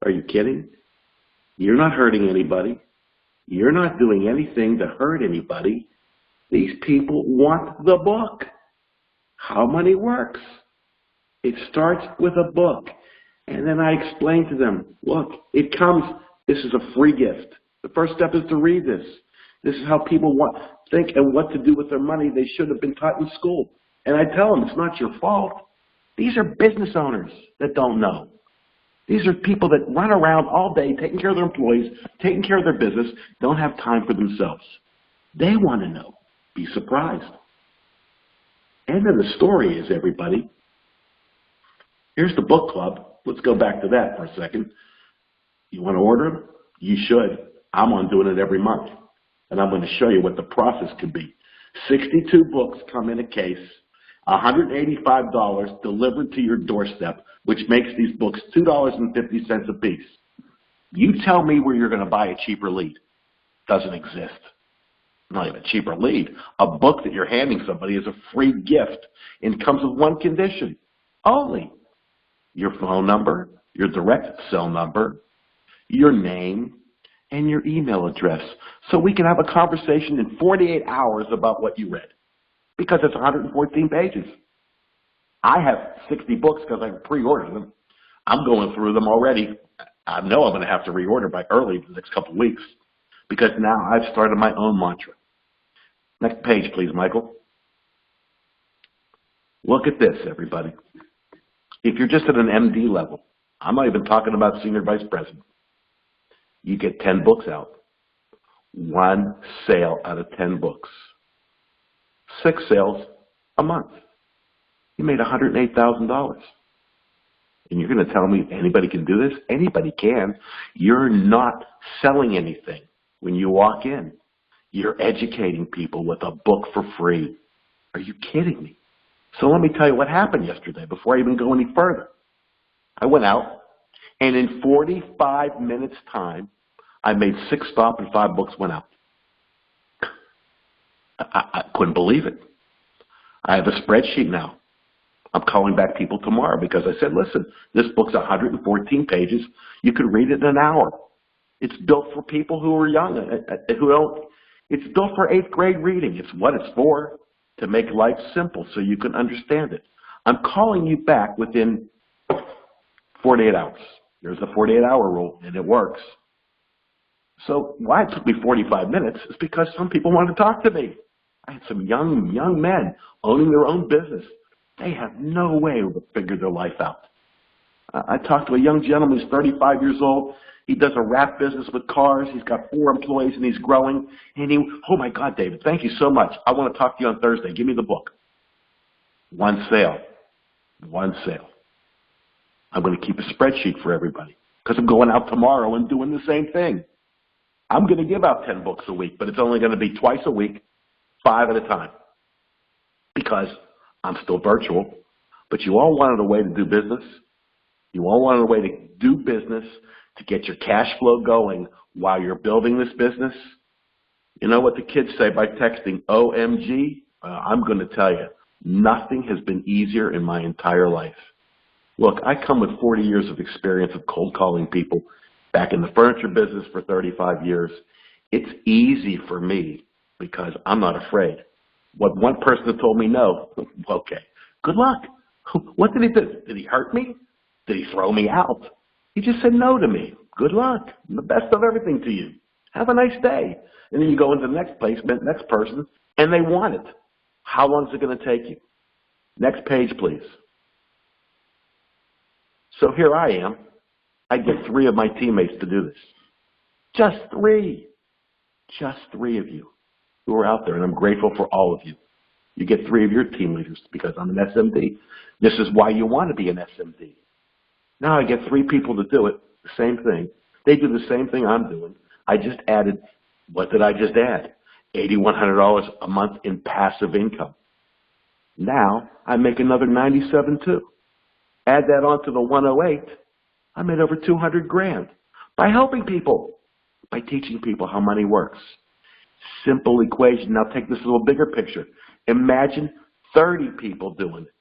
Are you kidding? You're not hurting anybody. You're not doing anything to hurt anybody. These people want the book. How money works. It starts with a book. And then I explain to them, look, this is a free gift. The first step is to read this. This is how people think and what to do with their money they should have been taught in school. And I tell them, it's not your fault. These are business owners that don't know. These are people that run around all day taking care of their employees, taking care of their business, don't have time for themselves. They want to know. Be surprised. End of the story is, everybody, here's the book club. Let's go back to that for a second. You want to order them? You should. I'm on doing it every month. And I'm going to show you what the process could be. 62 books come in a case, $185 delivered to your doorstep, which makes these books $2.50 a piece. You tell me where you're going to buy a cheaper lead. Doesn't exist. Not even a cheaper lead. A book that you're handing somebody is a free gift and comes with one condition only: your phone number, your direct cell number, your name, and your email address, so we can have a conversation in 48 hours about what you read, because it's 114 pages. I have 60 books because I pre-ordered them. I'm going through them already. I know I'm going to have to reorder by early the next couple of weeks because now I've started my own mantra. Next page, please, Michael. Look at this, everybody. If you're just at an MD level, I'm not even talking about senior vice president, you get 10 books out. 1 sale out of 10 books. 6 sales a month. You made $108,000. And you're going to tell me anybody can do this? Anybody can. You're not selling anything when you walk in. You're educating people with a book for free. Are you kidding me? So let me tell you what happened yesterday before I even go any further. I went out, and in 45 minutes' time, I made 6 stops and 5 books went out. I couldn't believe it. I have a spreadsheet now. I'm calling back people tomorrow because I said, listen, this book's 114 pages. You could read it in an hour. It's built for people who are young, it's built for 8th grade reading. It's what it's for, to make life simple so you can understand it. I'm calling you back within 48 hours. There's a 48-hour rule, and it works. So why it took me 45 minutes is because some people wanted to talk to me. I had some young men owning their own business. They have no way to figure their life out. I talked to a young gentleman who's 35 years old. He does a wrap business with cars. He's got 4 employees, and he's growing. And oh, my God, David, thank you so much. I want to talk to you on Thursday. Give me the book. 1 sale. 1 sale. I'm going to keep a spreadsheet for everybody because I'm going out tomorrow and doing the same thing. I'm going to give out 10 books a week, but it's only going to be twice a week, 5 at a time, because I'm still virtual. But you all wanted a way to do business. You all wanted a way to do business to get your cash flow going while you're building this business. You know what the kids say by texting, OMG? I'm going to tell you, nothing has been easier in my entire life. Look, I come with 40 years of experience of cold calling people back in the furniture business for 35 years. It's easy for me because I'm not afraid. What one person had told me no, okay, good luck. What did he do? Did he hurt me? Did he throw me out? He just said no to me. Good luck. The best of everything to you. Have a nice day. And then you go into the next placement, next person, and they want it. How long is it going to take you? Next page, please. So here I am. I get 3 of my teammates to do this. Just 3. Just 3 of you who are out there, and I'm grateful for all of you. You get 3 of your team leaders because I'm an SMD. This is why you want to be an SMD. Now I get 3 people to do it, the same thing. They do the same thing I'm doing. I just added, what did I just add? $8,100 a month in passive income. Now I make another 97 too. Add that on to the 108, I made over 200 grand by helping people, by teaching people how money works. Simple equation. Now take this a little bigger picture. Imagine 30 people doing it.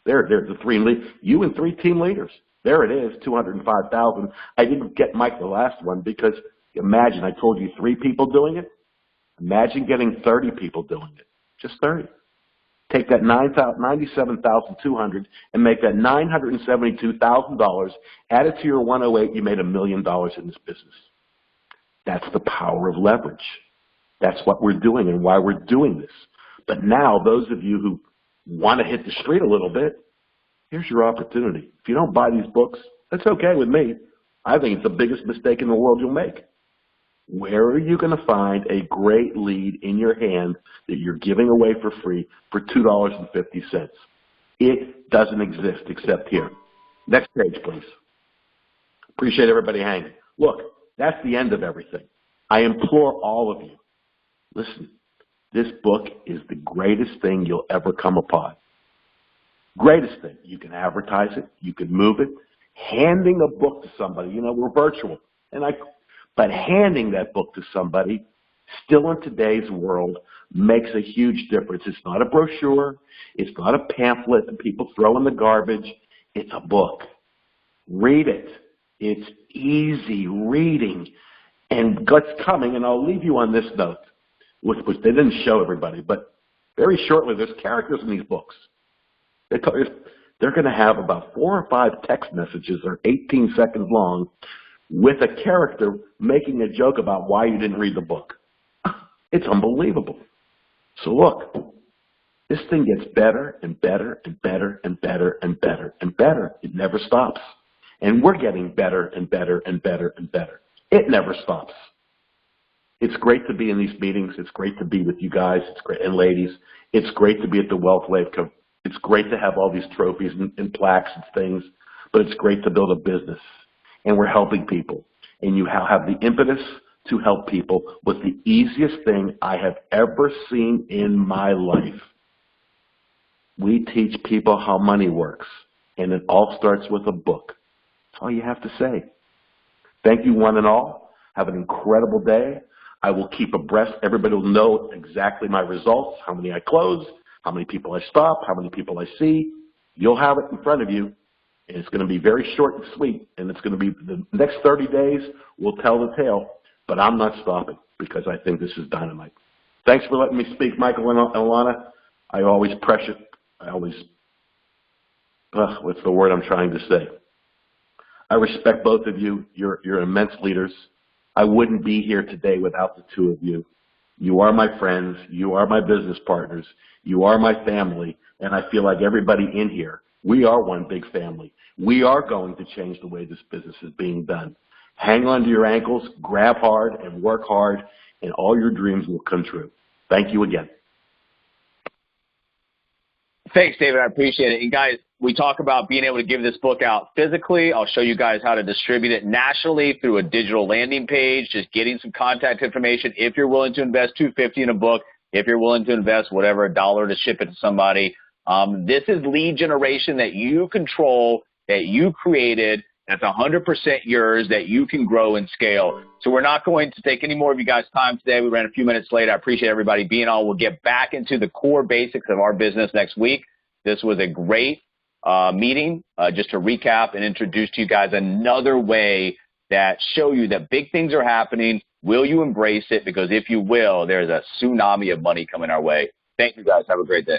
There's the 3 leaders. You and 3 team leaders. There it is, 205,000. I didn't get Mike the last one because imagine I told you 3 people doing it. Imagine getting 30 people doing it. Just 30. Take that $97,200 and make that $972,000. Add it to your 108. You made $1 million in this business. That's the power of leverage. That's what we're doing and why we're doing this. But now, those of you who want to hit the street a little bit, here's your opportunity. If you don't buy these books, that's okay with me. I think it's the biggest mistake in the world you'll make. Where are you going to find a great lead in your hand that you're giving away for free for $2.50? It doesn't exist except here. Next page, please. Appreciate everybody hanging. Look, that's the end of everything. I implore all of you, listen, this book is the greatest thing you'll ever come upon. Greatest thing. You can advertise it. You can move it. Handing a book to somebody, you know, we're virtual. But handing that book to somebody, still in today's world, makes a huge difference. It's not a brochure. It's not a pamphlet that people throw in the garbage. It's a book. Read it. It's easy reading. And what's coming, and I'll leave you on this note, which they didn't show everybody, but very shortly, there's characters in these books. They're going to have about 4 or 5 text messages that are 18 seconds long with a character making a joke about why you didn't read the book. It's unbelievable. So look, this thing gets better and better and better and better and better and better. It never stops. And we're getting better and better and better and better. It never stops. It's great to be in these meetings. It's great to be with you guys. It's great, and ladies. It's great to be at the WealthWave Conference. It's great to have all these trophies and plaques and things, but it's great to build a business. And we're helping people. And you have the impetus to help people with the easiest thing I have ever seen in my life. We teach people how money works, and it all starts with a book. That's all you have to say. Thank you, one and all. Have an incredible day. I will keep abreast. Everybody will know exactly my results, how many I close, how many people I stop, how many people I see. You'll have it in front of you, and it's going to be very short and sweet, and it's going to be the next 30 days will tell the tale, but I'm not stopping because I think this is dynamite. Thanks for letting me speak, Michael and Alana. I always pressure. What's the word I'm trying to say? I respect both of you. You're immense leaders. I wouldn't be here today without the two of you. You are my friends. You are my business partners. You are my family. And I feel like everybody in here, we are one big family. We are going to change the way this business is being done. Hang on to your ankles, grab hard, and work hard, and all your dreams will come true. Thank you again. Thanks, David. I appreciate it. And guys, we talk about being able to give this book out physically. I'll show you guys how to distribute it nationally through a digital landing page, just getting some contact information. If you're willing to invest $250 in a book, if you're willing to invest whatever, $1 to ship it to somebody, this is lead generation that you control, that you created, that's 100% yours, that you can grow and scale. So we're not going to take any more of you guys' time today. We ran a few minutes late. I appreciate everybody being on. We'll get back into the core basics of our business next week. This was a great meeting, just to recap and introduce to you guys another way that show you that big things are happening. Will you embrace it? Because if you will, there's a tsunami of money coming our way. Thank you guys. Have a great day.